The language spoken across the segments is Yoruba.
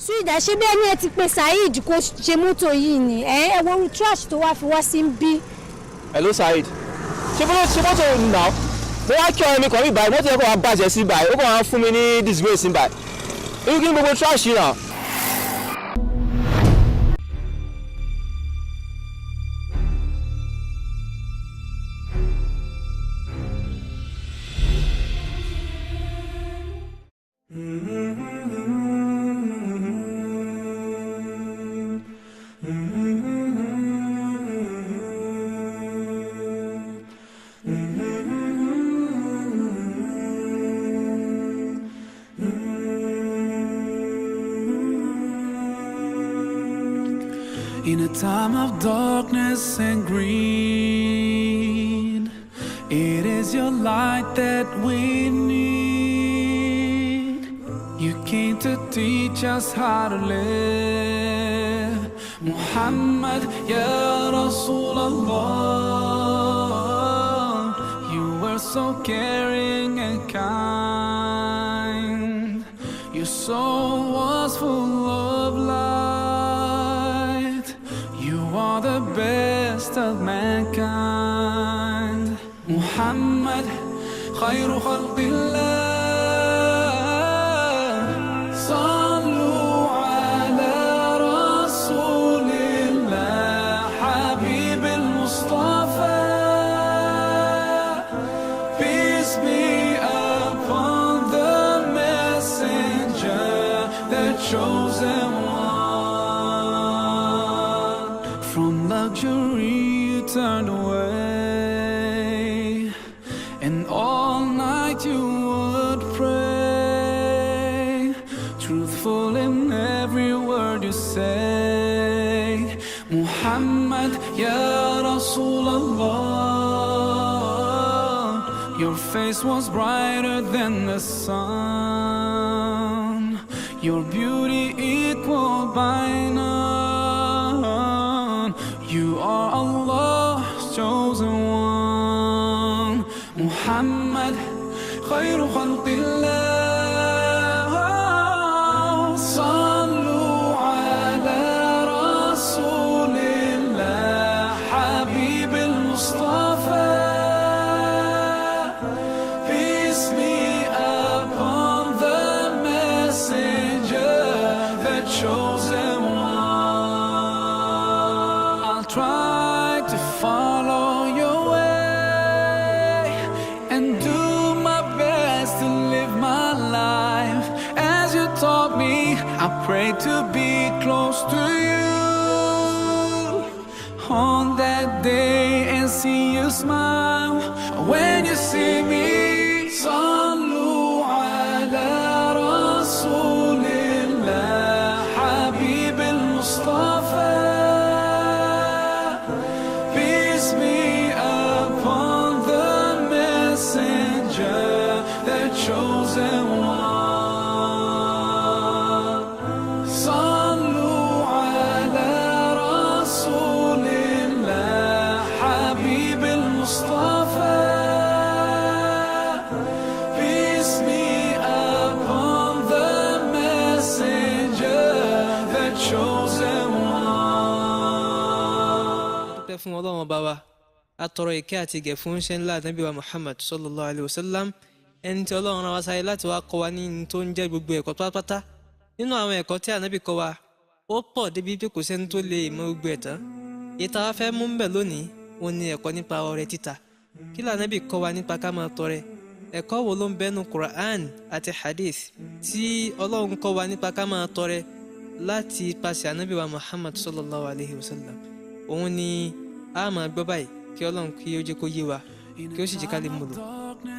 Suida ṣé bẹ́ẹ̀ ni ẹ ti pe Saheed kó ṣe mọ́tò yìí ni ẹ wo trash tó wá fi wá sí bí. Hello Saheed ṣé mọ́tò nà mo wá kí ọ̀rẹ́ mi kàn mí báyìí mọ́tò yẹn kò wá bàjẹ́ sí báyìí ó kàn wá fún mi ní disgrace ní báyìí irú kí ni gbogbo trash yìí náà. In a time of darkness and greed, it is your light that we need. You came to teach us how to live. Muhammad, Ya Rasulullah, you were so caring and kind. Your soul was full of light. You are the best of mankind. Muhammad, khayru khalqillah. Sallu ala Rasulillah, Habib al-Mustafa. Peace be upon the messenger, the chosen one. From luxury you turned away, and all night you would pray, truthful in every word you say. Muhammad, Ya Rasulullah, your face was brighter than the sun, your beauty equal by none. You are Allah's chosen one. Muhammad, khayru khalqillah. Sallu ala Rasulillah, Habib al-Mustafa. Peace be upon the messenger, the chosen one. I'll try to follow your way and do my best to live my life as you taught me. I pray to be close to you on that day and see you smile when you see me. Sallu ala Rasulillah, Habib al-Mustafa. Peace be upon the messenger, the chosen one. Sallu ala Rasulillah, Habib al-Mustafa. Peace be upon the messenger, the chosen one. dúpẹ́ fún Ọlọ́run ọba wa atọrọ ìkẹ́ àti ìgẹ̀ fún iṣẹ́ ńlá Ànábì wa Muhammad sallallahu alayhi wa sallam, ẹni tí Ọlọ́run rán wa sáyé láti wá kọ́ wa ní ní tó ń jẹ́ gbogbo ẹ̀kọ́ pátápátá. Nínú àwọn ẹ̀kọ́ tí Ànábì kọ́ wa ó pọ̀ débi pé kò sẹ́ni tó lè mọ gbogbo ẹ̀ tán. Ìta wa fẹ́ mú ń bẹ̀ lónìí òun ni ẹ̀kọ́ nípa ọrẹ títà. Kí l'Ànábì kọ́ wa nípa ká máa tọrẹ? Ẹ̀kọ́ wo ló ń bẹ́nu Quran àti Hadith tí Ọlọ́run kọ́ wa nípa ká máa tọrẹ láti ipasẹ̀ Ànábì wa Muhammad sallallahu alayhi wa sallam? Òun ni a máa gbọ́ báyìí kí Ọlọ́run kí ó jẹ́ kó yé wa kí ó sì jẹ́ ká lè mú lò.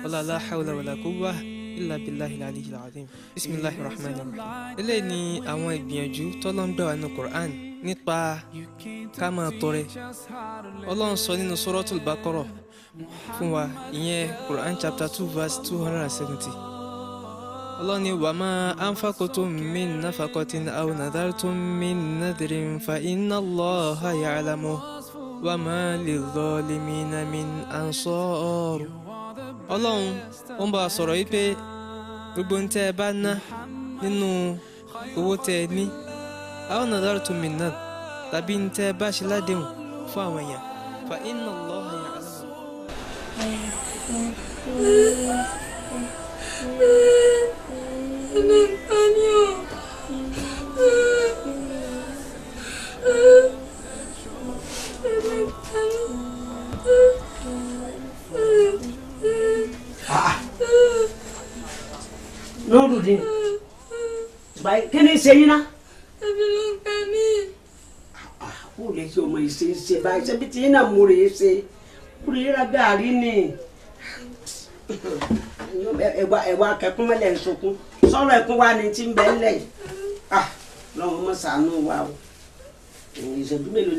Wala la hawla wala quwwa illa billahi al-aliyyil azim. Bismillahir rahmanir rahim. Eléyìí ni àwọn ìgbìyànjú t'Ọlọ́run gbà wá nínú Quran nípa ká máa tọrẹ. Ọlọ́run sọ nínú Suratul Baqarah fún wa, ìyẹn Quran chapter 2 verse 270. Ọlọ́run ní wa ma anfaqtum min nafaqatin aw nadartum min nadrin fa inna Allaha ya'lamu wa ma lil-zalimina min ansar. Ọlọ́run ó ń bá a sọ̀rọ̀ yìí pé gbogbo ń tẹ́ ẹ bá ná nínú owó tẹ́ ẹ ní aw nadartum min nadr tàbí ń tẹ́ ẹ bá ṣe ládéhùn fún àwọn èèyàn fa inna Allaha ya'lamu. Nurudeen, báyìí kí ni ṣe yín ná? Ebi ló ń pa mí. Ó lè ṣe ọmọ ìṣe báyìí ṣe bí tí yín náà mú rèé ṣe mú rèé ra gàárì ni. Ẹ̀wà akẹ́kùn mẹ́lẹ̀ ń sunkún sọ̀rọ̀ ẹ̀kún wa ni tí ń bẹ ńlẹ̀ yìí. Lọ́wọ́ mọ̀ ṣàánú wa o. Ìṣẹ́jú mélòó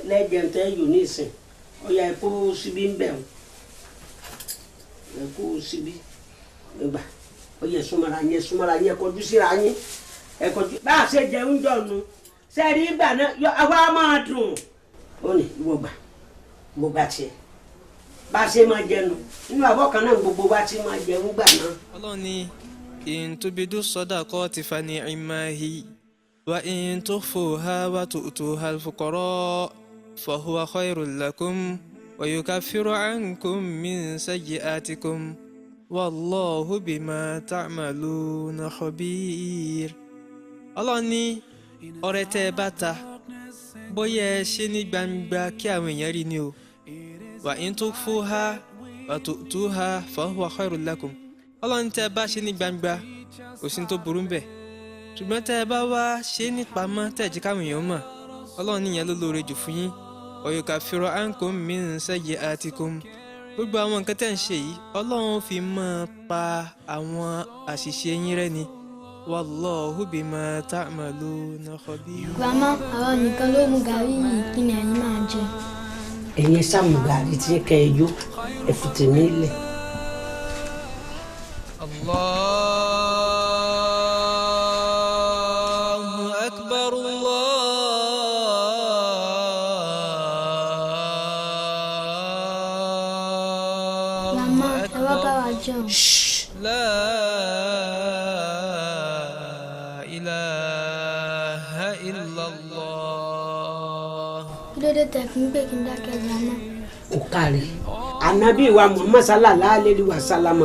lẹ́jẹ̀ tẹ́ yòó ní ìsìn ó yẹ kó síbí ń bẹ̀ o. Ẹ kó síbí gbà. Ó yẹ súnmọ́ra yẹn kọjú síra yín ẹ kọjú bá a ṣe jẹ oúnjẹ ọ̀nù sẹ́ẹ̀rí ìgbà náà yọ àwa máa dùn ó ní ìwọ gbà tiẹ̀ bá a ṣe máa jẹnu nínú àbọ̀ kan náà gbogbo wa ti máa jẹun gbà náà. Ọlọ́run ní in tubidu sadaqati fa ni'mahi wa in tukhfuha wa tu'tuha al-fuqara fa huwa khayrun lakum wa yukaffiru ankum min sayyi'atikum. Wallahu bima ta'maluna khabir. Ọlọ́run ní ọrẹ tẹ́ ẹ bá ta bóyá ẹ ṣe ní gbangba kí àwọn èèyàn rí ni o. Wa in tukhfuha wa tu'tuha fa huwa khairul lakum. Ọlọ́run tẹ́ ẹ bá ṣe ní gbangba kò sí tó burú bẹ́ẹ̀. Ṣùgbọ́n tẹ́ ẹ bá wá ṣe ní pamọ́ tẹ́ ẹ jí káwọn èèyàn mọ̀. Ọlọ́run níyẹn ló lóore jù fún yín. Wa yukaffiru ankum min sayyi'atikum. Gbogbo àwọn nǹkan tẹ́ ń ṣe yìí Ọlọ́run fi máa pa àwọn àṣìṣe yín rẹ́ ni. Wallahu bima ta'maluna khabir. Grandma, àwọn nìkan ló mú gàrí yìí, kí ni ẹ̀yin máa jẹ? Ẹ̀yin sáàmù gàrí tí kẹ́ ẹ yó ẹ fi tèmi lẹ̀. Allahu akbar Grandma, ẹ wá bá wa jẹun. La ilaha illallah. Kí ló dé tẹ̀ fún pé kí n dákẹ́ grandma? Ó kárí ànábì wa Muhammad sallallahu alaihi wa sallam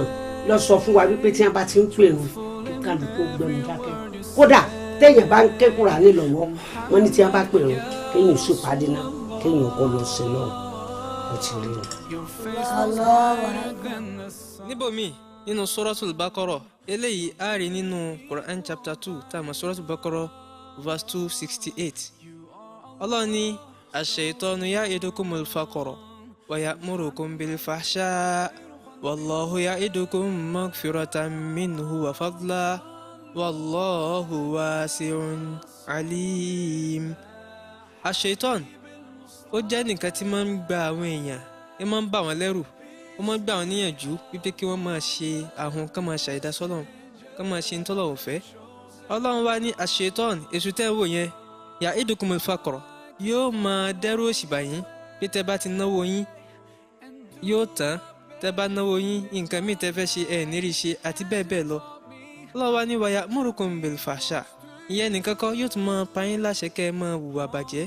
lọ sọ fún wa wípé tí wọ́n bá ti ń pè rún kí kálukú gbẹnu dákẹ́ kódà téèyàn bá ń ké Kùránì lọ́wọ́ wọ́n ní tí wọ́n bá pè rún kéèyàn ṣèpàdé náà kéèyàn kọ́ lọ sí náà ó ti rí o. Níbòmí nínú Suratul Baqarah eléyìí a rí nínú Quran chapter 2 tá a mọ̀ Suratul Baqarah verse 268. Ọlọ́run ní ash-shaytanu ya'idukumul faqra wa ya'murukum bil fahsha wallahu ya'idukum maghfiratan minhu wa fadla wallahu wasi'un alim. Ash-shaytan ó jẹ́ nìkan tí máa ń gba àwọn èèyàn ẹ máa ń bà wọ́n lẹ́rù ó máa ń gbà wọ́n níyànjú wípé kí wọ́n máa ṣe àhùn kán máa ṣàìdá sọ́lọ́run kán máa ṣe ntọ́lọ́run fẹ́. Ọlọ́run wá ní ash-shaytan èṣù tẹ́ ń wò yẹn ya'idukumul faqra yóò máa dẹ́rù òṣì bà yín pé tẹ́ bá ti náwó yín yóò tán tẹ́ bá náwó yín nǹkan míì tẹ́ fẹ́ ṣe ẹ̀ nírí ṣe àti bẹ́ẹ̀ bẹ́ẹ̀ lọ. Ọlọ́run wá ní wa ya'murukum bil fahsha ìyẹn nìkan kọ́ yóò tún máa pa yín láṣẹ kẹ́ ẹ máa hùwà bàjẹ́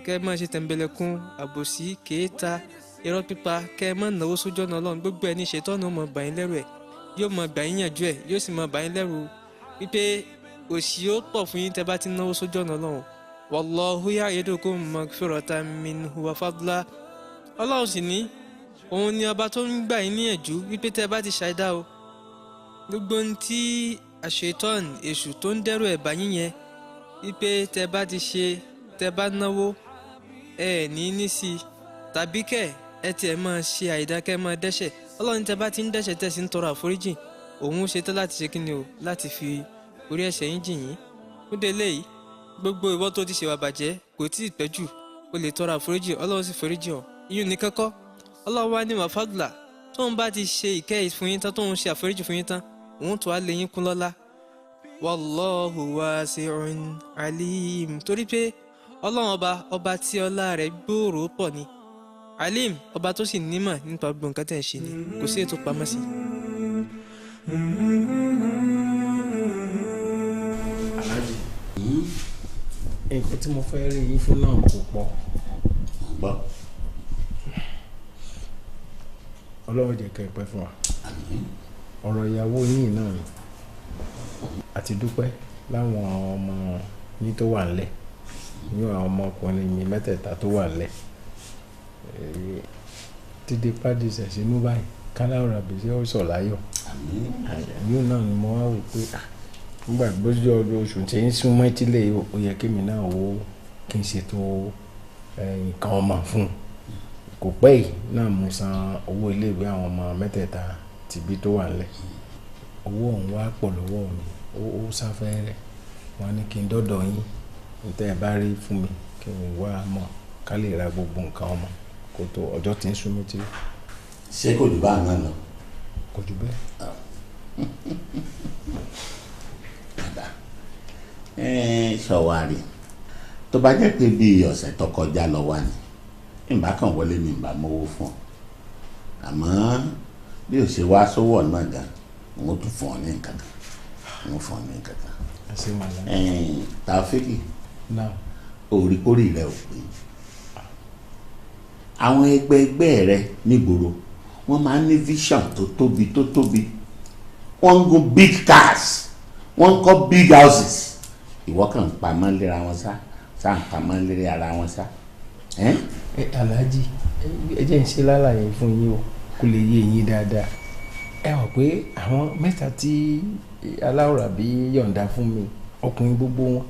kẹ́ ẹ máa ṣe tẹ̀m̀bẹ̀lẹ̀kun àbòsí kèéta irọ́ pípa kẹ́ ẹ máa náwó sójú ọ̀nà Ọlọ́run gbogbo ẹ̀ ní Ṣẹ̀tánì ó máa bà yín lẹ́rù ẹ̀ yóò máa bà yín yànjú ẹ̀ yóò sì máa bà yín lẹ́rù wípé òṣì yóò pọ̀ fún yín tẹ́ bá ti náwó sójú ọ̀nà Ọlọ́run. Wallahu ya'idukum maghfiratan minhu wa fadla. Ọlọ́run sì ní òun ni ọba tó ń gbà yín níyànjú wípé tẹ́ bá ti ṣàìdá o gbogbo ohun tí Ṣẹ̀tánì èṣù tó ń dẹ́rù ẹ̀ bà yín yẹn wípé tẹ́ bá ti ṣe tẹ́ bá náwó ẹ ní sí i tàbí kẹ́ ẹ tiẹ̀ máa ṣe àìdá kẹ́ máa dẹ́ṣẹ̀ Ọlọ́run tẹ́ bá ti ń dẹ́ṣẹ̀ tẹ́ sì ń tọrọ àforíjì òun ṣetán láti ṣe kíni o láti fi orí ẹ̀ṣẹ̀ yín jìn yín fúnde léyìí gbogbo ìwọ tó ti ṣèwà bàjẹ́ kò tí ì pẹ́ jù o lè tọrọ àforíjì Ọlọ́run sì foríjì hàn iyún ní kọ́kọ́ Ọlọ́run wá ní wàfàdùlà tóun bá ti ṣe ìkẹ́ fún yín tán tóun ṣe àforíjì fún yín tán òun tó wá lé yín kún lọ́lá wallahu wasi'un alim torí pé Ọlọ́run ọba tí ọlá rẹ̀ gbòòrò pọ̀ ni alim ọba tó sì nímọ̀ nípa gbogbo nǹkan tẹ̀ ń ṣe ni kò sí ètò pamọ́ sí. nǹkan tí mo fẹ́ rí yín fún náà kò pọ̀. gbọ́. Ọlọ́run jẹ́ kẹ́ ẹ pẹ́ fún wa. Ọ̀rọ̀ ìyàwó yín náà ni àti dúpẹ́ láwọn ọmọ yín tó wà nílẹ̀ ní àwọn ọmọkùnrin mi mẹ́tẹ̀ẹ̀ta tó wà nílẹ̀ dídé pàdé ṣẹ̀ṣinú báyìí kálára bèsè ọ̀sọ̀ láyọ̀ yóò náà ni mo wá wò pé nígbà gbójú ọdún oṣù tí ń sún mọ́tílé ó yẹ kí mi náà wò kí n ṣètò nǹkan ọmọ fún un kò pẹ́ yìí náà mo san owó iléèwé àwọn ọmọ mẹ́tẹ̀ẹ̀ta tìbí tó wà nílẹ̀ owó ọ̀hún wá pọ̀ lọ́wọ́ mi ó sáfẹ́rẹ́ wọn ní kí n dọ́dọ̀ yín níta ẹ̀ bá rí fún mi kí n wá mọ̀ ká lè ra gbogbo nǹkan ọmọ kó tó ọjọ́ tí ń sún mi tí. ṣé kò jù báà náà lọ. kò jù bẹ́ẹ̀. ṣọ̀wárì tó bá jẹ́ pé bíi ọ̀sẹ̀ tó kọjá lọ wá ni ìbá kan wọlé ní ìbá mọ́wó fún ọ àmọ́ bí o ṣe wá sówó náà gan n ó tún fún ọ ní nǹkan kan n ó fún ọ ní nǹkan kan. Tàfíkì òrìkórì rẹ ò pé àwọn ẹgbẹ́ rẹ nígboro wọ́n máa ń ní vision tó tóbi wọ́n ń gun big cars wọ́n ń kọ́ big houses ìwọ kàn ń pamọ́ léra wọn sá ń pamọ́ léra ara wọn sá. Alhaji ẹ jẹ́ ń ṣe lálàyé fún yín o kó lè yé yín dáadáa ẹ hàn pé àwọn mẹ́ta tí aláwòrán bí yọ̀ǹda fún mi ọkùnrin gbogbo wọn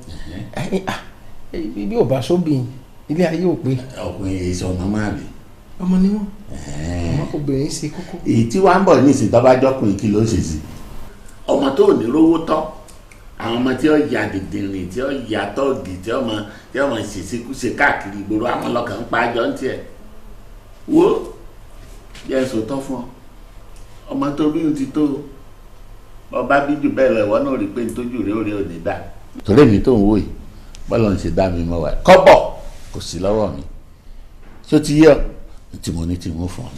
bí ò bá sóbìn ilé ayé ò pé. ọkùnrin èyí sọ ọmọ máa rí. ọmọ ni wọn ọmọ obìnrin ṣe kókó. èyí tí wàá ń bọ̀ ní ìsìn tọ́bájọ́kùnrin kí ló ṣe sí. ọmọ tó ní rówó tọ́ àwọn ọmọ tí ó ya dìndìnrìn tí ó ya tọ́ọ̀gì tí ó mọ ṣèṣekúṣe káàkiri ìgboro àwọn ọlọ́kàn ń pa àjọ ń tiẹ̀. wo yẹ ẹ̀sùn tọ́ fún ọ ọmọ tó bí ti tó ọba bí jù bẹ́ẹ̀ lọ ìwọ náà rí pé nítójú rẹ ó rí òní dá. torí èmi tó ń wò yìí bọ́lá ń ṣe dá mi mọ́ wa kọ́bọ̀ kò sí lọ́wọ́ mi ṣó ti yẹ tí mo ní tí mo fọ̀ ọ́.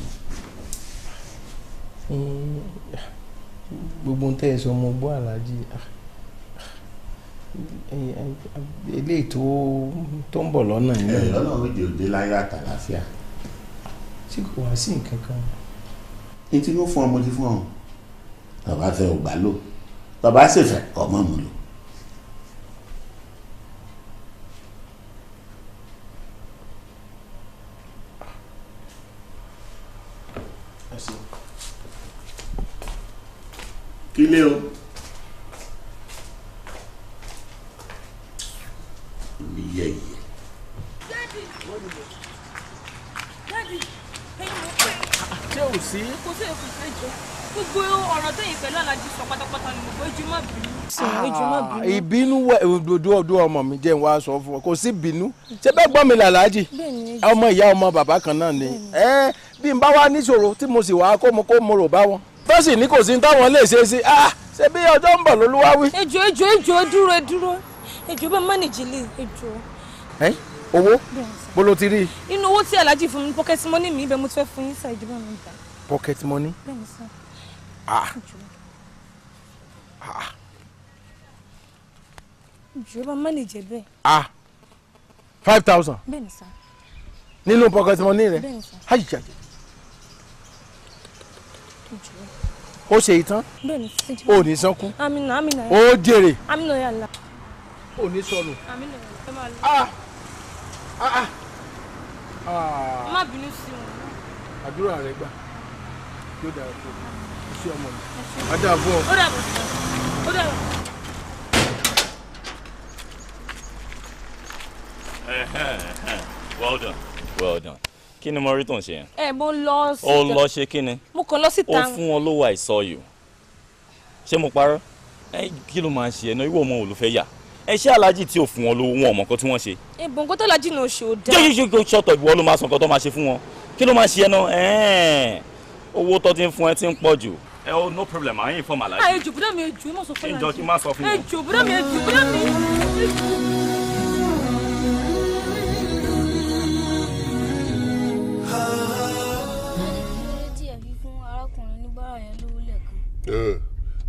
gbogbo ń tẹ́ ẹ sọ mo gbọ́ Alhaji eléyìí tó ń bọ̀ lọ́nà yìí. lọ́nà òde òde láyé àtàlàfíà. tí kò wá sí nǹkan kan. ní tí mo fún ọ mo ti fún ọ tọba fẹ́ ò gbà lò tọba sì fẹ́ kọ mọ mu lò. kílé o mi yẹ yẹ. ṣé ò sí. kò sí èkó ìfẹ́jọ́ gbogbo ọ̀rọ̀ tẹ̀yìn pẹ̀lú Aláàjì sọ pátápátá ni mo gbọ́ ojú má bínú. ojú má bínú. ìbínú òdodo ọdún ọmọ mi jẹ́ wàá sọ fún ọ kò sí bínú ṣé bẹ́ẹ̀ gbọ́ mi làlájì ọmọ ìyá ọmọ bàbá kan náà ni bí n bá wá níṣòro tí mo sì wá kó mo rò bá wọn tó sì ní kò sí táwọn lè ṣe sí ṣé bí ọjọ́ ń bọ̀ lólúwá wí. ejò dúró ejò bá mánìjì lè ejò. owó bó ló ti rí. inú owó tí Aláàjì fún mi pocket money mi ibẹ̀ mo ti fẹ́ fún yín sáà ìjọba mi gbà. pocket money. bẹ́ẹ̀ni sá. ìjọba mánìjì bẹ́ẹ̀. 5,000. bẹ́ẹ̀ni sá. nínú pocket money rẹ. bẹ́ẹ̀ni sá. ayiya. ó ṣe ìtàn. bẹ́ẹ̀ni sá. ó ní sánkú. amina. ó jèrè. amina yàrá. ó ní sọnù. amina yàrá ẹ máa lọ. má bínú sí wọn. àdúrà rẹ gbà yóò dára fún ọ sí ọmọ mi. ajá fún ọ. ó dàbọ̀ ó dàbọ̀. well done kí ni mo rí tó ń ṣe yẹn. mo lọ sí. ó lọ ṣe kí ni. mo kàn lọ síta. ó fún wọn lówó I saw you ṣé mo parọ́ kí ló máa ń ṣe ẹ̀ náà ìwọ ọmọ olùfẹ́ yà ṣé Aláàjì tí ò fún wọn lówó wọn ọmọ kan tí wọ́n ṣe. ìbọn nǹkan tó Aláàjì náà ṣe ò dáa. jẹ́ ṣọ́tọ̀ ìwọ ló máa sọ nǹkan tó máa ṣe fún wọn kí ló máa ṣe ẹ náà owó tó ti ń fún ẹ ti ń pọ̀ jù. No problem àyìn inform Aláàjì. ejò bùdá mi ejò má sọ fún Aláàjì. ìjọ kí n má sọ fún wọn. ejò bùdá mi ejò bùdá mi.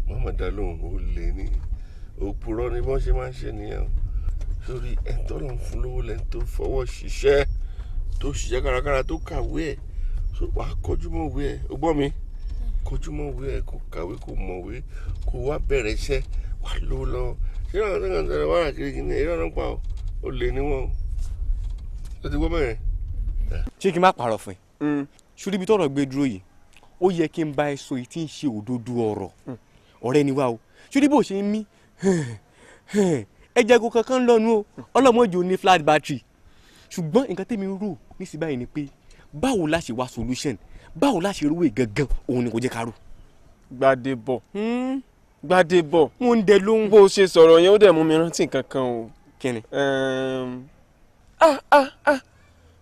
mama dá lóhùn ó lè ní òpùrọ́ ni wọ́n ṣe máa ń ṣe nìyẹn sórí ẹ̀ńtọ́ ló ń fún lówó lẹ́nu tó fọwọ́ ṣiṣẹ́ tó ṣiṣẹ́ kárakára tó kàwé ẹ̀ wà á kọjú mọ́ òwe ẹ̀ o gbọ́ mi kọjú mọ́ òwe ẹ̀ kó kàwé kó mọ̀wé kó wá bẹ̀rẹ̀ iṣẹ́ wà lówó lọ́wọ́ ṣé ìrànlọ́wọ́ tó kàn tẹ̀lé wàrà kiri kìíní ìrànlọ́wọ́ pa ó lè ní wọn o ti gbọ́ bẹ́ẹ̀. ṣé kí n má parọ́ fún ẹ ṣùgbọ́n ibi tọ́rọ̀ gbé dúró yìí ó yẹ kí n bá ẹ sọ èyí tí ń ṣe òdodo ọ̀rọ̀ ọ̀rẹ́ ni wá o ṣùgbọ́n bó ṣe ń mí ẹ̀jẹ̀ kò kankan lọ́nu o ọlọ́mọdé ò ní flat battery ṣùgbọ́n nǹkan tẹ́mi ń rò nísìnyí báyìí ni pé báwo la ṣe wá solution báwo la ṣe rówó gangan òun ni kò jẹ́ ká rò. Gbádébọ̀ mo ń dẹ lóhùn. bó o ṣe sọ̀rọ̀ yẹn ó dẹ̀ mú mi rántí nǹkan kan o. kíni.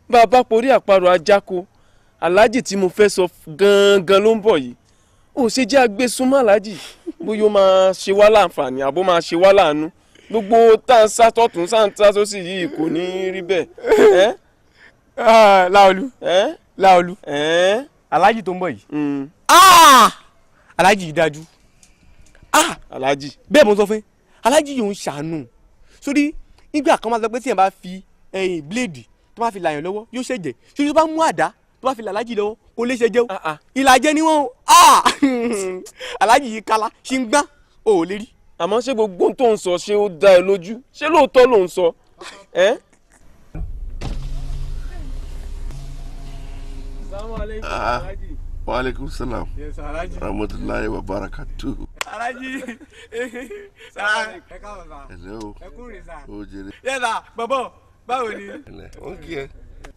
bàbá porí àparò ajáko aláàjì tí mo fẹ́ sọ gangan ló ń bọ̀ yìí ó ṣe jẹ́ agbésúnmọ́ aláàjì bóyá ó máa ṣe wá láǹfààní àbó máa ṣe wá láàánú gbogbo tá à ń sá tọ̀tún sá ń sá sósì yìí kò ní rí bẹ́ẹ̀. Láolú aláàjì tó ń bọ̀ yìí aláàjì yìí dájú aláàjì bẹ́ẹ̀ mo sọ fún aláàjì yìí ń ṣàánú sórí nígbà kan máa sọ pé tí yẹn bá fi bíléèdì tó bá fi làyàn lọ́wọ́ yóò ṣẹ̀jẹ̀ sórí tó bá mú àdá tó bá fi làlájì lọ́wọ́ kò lè ṣẹ̀jẹ̀ o ìlàjẹ ni wọ́n o aláàjì yìí kala ṣì ń gbá o ò lè rí. àmọ́ ṣé gbogbo tó ń sọ ṣé ó dá ẹ lójú ṣé lóòótọ́ ló ń sọ. Wa alaikum salam. Yes, Alhaji. Rahmatullahi wa barakatuh. Alhaji. Hello. O jere. Yes, sir. Bàbá, báwo ni? O kí ẹ.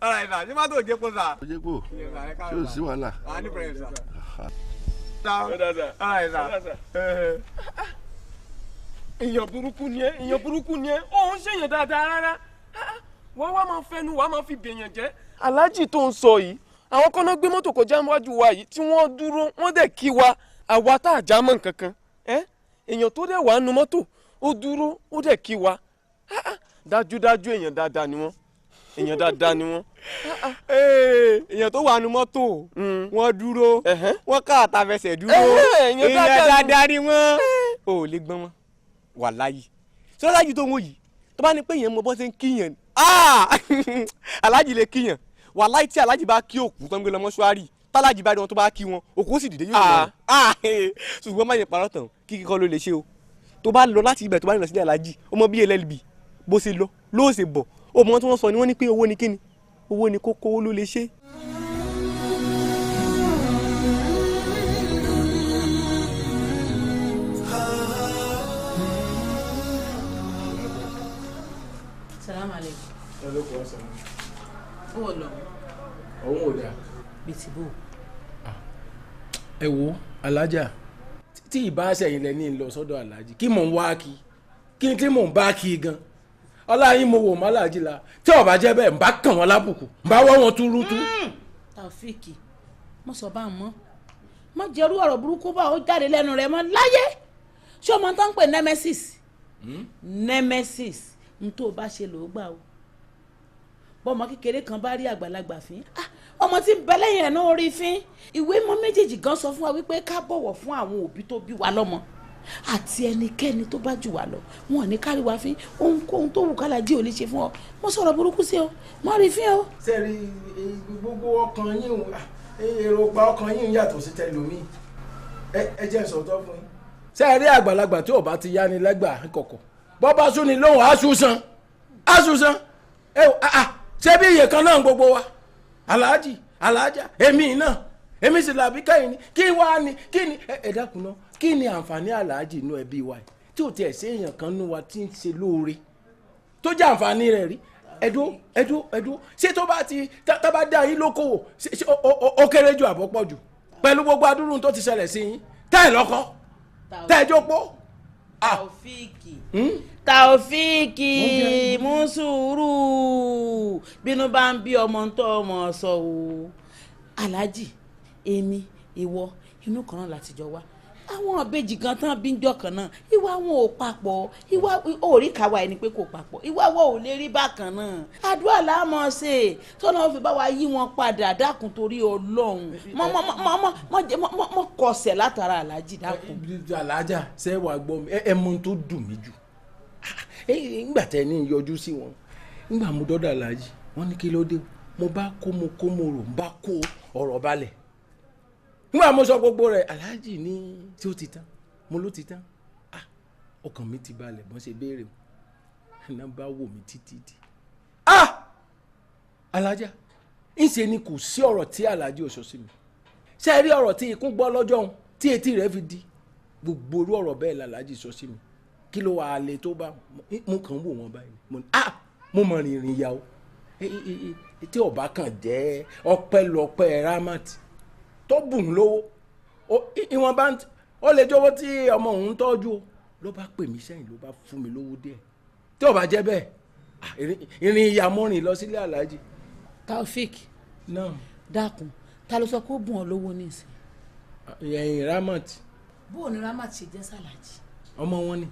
All right, sir. Ṣé má tó jẹ́ pọ̀ sà? O jẹ́ pọ̀. Ṣé o sí wàhálà? A ní pẹ̀lú sà. All right, sir. Èèyàn burúkú ni ẹ́ ó ń ṣèyàn dáadáa rárá wọ́n wá máa fẹ́nu wàá máa fi bèèyàn jẹ́. aláàjì tó ń sọ yìí àwọn kan náà gbé mọ́tò kọjá níwájú wa yìí tí wọ́n dúró wọ́n dẹ̀ kí wa àwa tá a já mọ́ nǹkan kan èèyàn tó dẹ̀ wà nù mọ́tò ó dúró ó dẹ̀ kí wa dájúdájú èèyàn dáadáa ni wọ́n. èèyàn tó wà nù mọ́tò wọ́n dúró wọ́n ká àtàfẹsẹ̀ dúró èèyàn dáadáa ni wọ́n ò lè gbọ́n wọn wàláyé sọlájì tó ń wò yìí tó bá ní pé èèyàn mọ bọ́ ṣe ń kíyàn alájì lè kíyàn wàláyé tí alájì bá kí òkú tó ń gbé lọ mọ́ṣúárì tálájì bá rí wọn tó bá kí wọn òkú ó sì dìde yóò lọ ṣùgbọ́n má yẹ parọ́ tán kíkí kọ́ ló lè ṣe o tó bá lọ láti ibẹ̀ tó bá lọ sílẹ̀ alájì ọmọ bíi llb bó ṣe lọ ló ṣe bọ̀ ó mọ tí wọ́n sọ ni wọ́n ní pé owó ni kíni owó ni kókó owó ló lè ṣe. Salaam alaikum. Alaikum assalam. Ó lọ. Òun ò dáa. Bìtìbò. Ẹ wo alájà tí ìbá sẹ́yìn lẹ́ni lọ sọ́dọ̀ alájì kí mò ń wá kí n tí mò ń bá kí gan ọláyín mo wò mọ́lájì la tí ó bá jẹ́ bẹ́ẹ̀ ń bá kàn wọ́n lábùkù ń bá wọ́ wọn túrútú. Taofiki mo sọ bá ń mọ́ mo jẹ́rú ọ̀rọ̀ burúkú bá ó jáde lẹ́nu rẹ̀ mọ́ láyé ṣé o mọ tó ń pè nemesis n tó bá ṣe lòó gbà o bọ́mọ kékeré kan bá rí àgbàlagbà fín ọmọ tí ń bẹ lẹ́yìn ẹ̀ náà rí fín ìwé mọ́ méjèèjì gan sọ fún wa wípé ká bọ̀wọ̀ fún àwọn òbí tó bí wa lọ́mọ àti ẹnikẹ́ni tó bá jù wá lọ wọn ò ní kárí wa fín ohunkóhun tó wù kálájí ò lè ṣe fún ọ mo sọ̀rọ̀ burúkú sí ọ mo rí fín o. sẹ́ẹ̀rì gbogbo ọkàn yín èròǹgbà ọkàn yín yàtọ̀ sí tẹlómi ẹ jẹ́ sọ̀tọ̀ fún yín. sẹ́ẹ̀rì àgbàlagbà tí ò bá ti yá ni lẹ́gbàá kọ̀kọ̀ bọ́ bá sún ni lóhùn àṣùsàn ṣé bí iye kan náà gbogbo wa aláàjì aláàjà èmi sì làbí káyìn ni kí wàá ní kí ni ẹ dákun náà kí ni àǹfààní aláàjì inú ẹbí wa tí ò tiẹ̀ sí èèyàn kan nú wa tí ń ṣe lóore tó jẹ́ àǹfààní rẹ̀ rí ẹdú ṣé tó bá ti tá bá dá yín lókòwò ó kéré jù àbọ̀ pọ̀ jù pẹ̀lú gbogbo adúrú tó ti ṣẹlẹ̀ sí yín tẹ́ ẹ̀ lọ́kọ́ tẹ́ ẹ̀ jókòó. Taofiki mú sùúrù bínú bá ń bí ọmọ tó ọmọ sọ o aláàjì èmi ìwọ inú kan náà láti jọ wá àwọn ọbẹ̀jì gan tán bí ń jọ kan náà ìwà wọn ò papọ̀ ìwà orí kàwá ẹni pé kò papọ̀ ìwà wọn ò lè rí bákan náà àdúrà láàmú ṣe tọ́nà fi bá wa yí wọn padà dákun torí Ọlọ́run mọ kọsẹ̀ látara aláàjì dákun. aláàjà ṣe wàá gbọ́ mi ẹ mọ tó dùn mí jù nígbà tẹ́ ní yọjú sí wọn nígbà mo dọ́dọ̀ aláàjì wọ́n ní kí ló dé mo bá kó mo rò ń bá kó ọ̀rọ̀ balẹ̀ nígbà mo sọ gbogbo rẹ̀ aláàjì ní tí ó ti tán mo ló ti tán ọkàn mi ti balẹ̀ bọ́n ṣe béèrè o iná bá wò mí títí alájà ńṣe ni kò sí ọ̀rọ̀ tí aláàjì ò sọ sí mi ṣe rí ọ̀rọ̀ tí ikún gbọ́ lọ́jọ́ òun tí etí rẹ̀ fi di gbogbo orú ọ̀rọ̀ bẹ́ẹ̀ làlájì sọ sí mi kí ló wà á lè tó bá mo kàn ń wò wọ́n báyìí mo mọ rìnrìn ya o tí ọba kan jẹ́ ọpẹ́lọpẹ́ Ramat tó bùn lówó ìwọ̀n bá ó lè jọ̀wọ́ tí ọmọ òun tọ́jú o ló bá pè mí sẹ́yìn ló bá fún mi lówó díẹ̀ tí ọba jẹ́ bẹ́ẹ̀ ìrìn ìyá mọ́rin lọ sílé aláàjì. Taofik náà dákun ta ló sọ pé ó bùn ọ lówó nísìn. ẹ̀yìn Ramat. bó o ní Ramat ṣe jẹ́ sàlájì. ọmọ wọn ni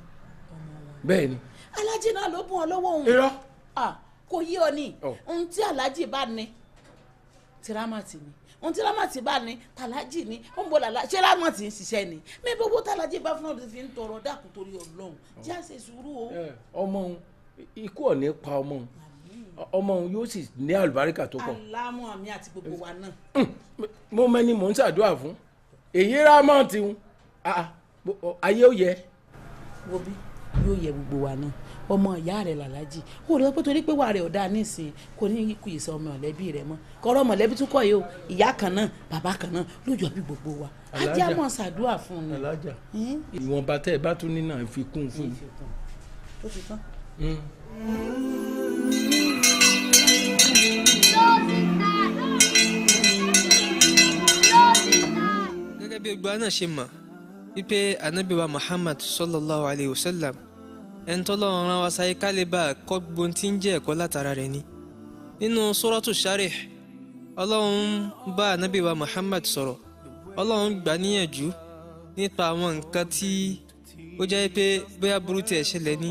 bẹ́ẹ̀ ni. alájì náà ló bùn ọ lówó òun. irọ́. kò yí ọ ní ohun tí alájì bá ní tí Ramat ní ohun tí Ramat bá ní tàlájì ní ó ń bọ̀ làlá ṣé Ramat ń ṣiṣẹ́ ni mi gbogbo tàlájì bá fún ọ fi ń tọrọ dákun torí Ọlọ́run jẹ́ àṣẹ sùúrù o. ọmọ òun ikú ọ̀ ní pa ọmọ òun ọmọ òun yóò sì ní àlùbáríkà tó pọ̀. aláàmú àmì àti gbogbo wa náà. mo mẹ́ni mò ń ṣàdúrà fún èyí Ramat ń ayé ó yẹ. wo bí yóò yẹ gbogbo wa náà ọmọ ìyá rẹ̀ làlájì ó rẹ pé torí pé wà rẹ̀ ọ̀dà nísìnyí kò ní kú ìsọ ọmọ mọ̀lẹ́bí rẹ̀ mọ́ kọ́rọ́ mọ̀lẹ́bí tún kọ́ yìí o ìyá kan náà bàbá kan náà lójú ọbí gbogbo wa ajá mọ̀ ṣàdúrà fún un. alájà ìwọ̀nba tẹ́ ẹ bá tún ní náà fi kún fún un. ó ti tán. gẹ́gẹ́ bí gbogbo náà ṣe mọ̀ wípé Ànábì wa Muhammad sallallahu alayhi wa sallam ẹni tó lọ́wọ́ rán wa sáyé kálíbà kọ́ gbogbo tí ń jẹ́ ẹ̀kọ́ látara rẹ̀ ni. nínú Suratu Sharih Ọlọ́run bá Ànábì wa Muhammad sọ̀rọ̀ Ọlọ́run gbà níyànjú nípa àwọn nǹkan tí ó jẹ́ pé bóyá burú tiẹ̀ ṣẹlẹ̀ ní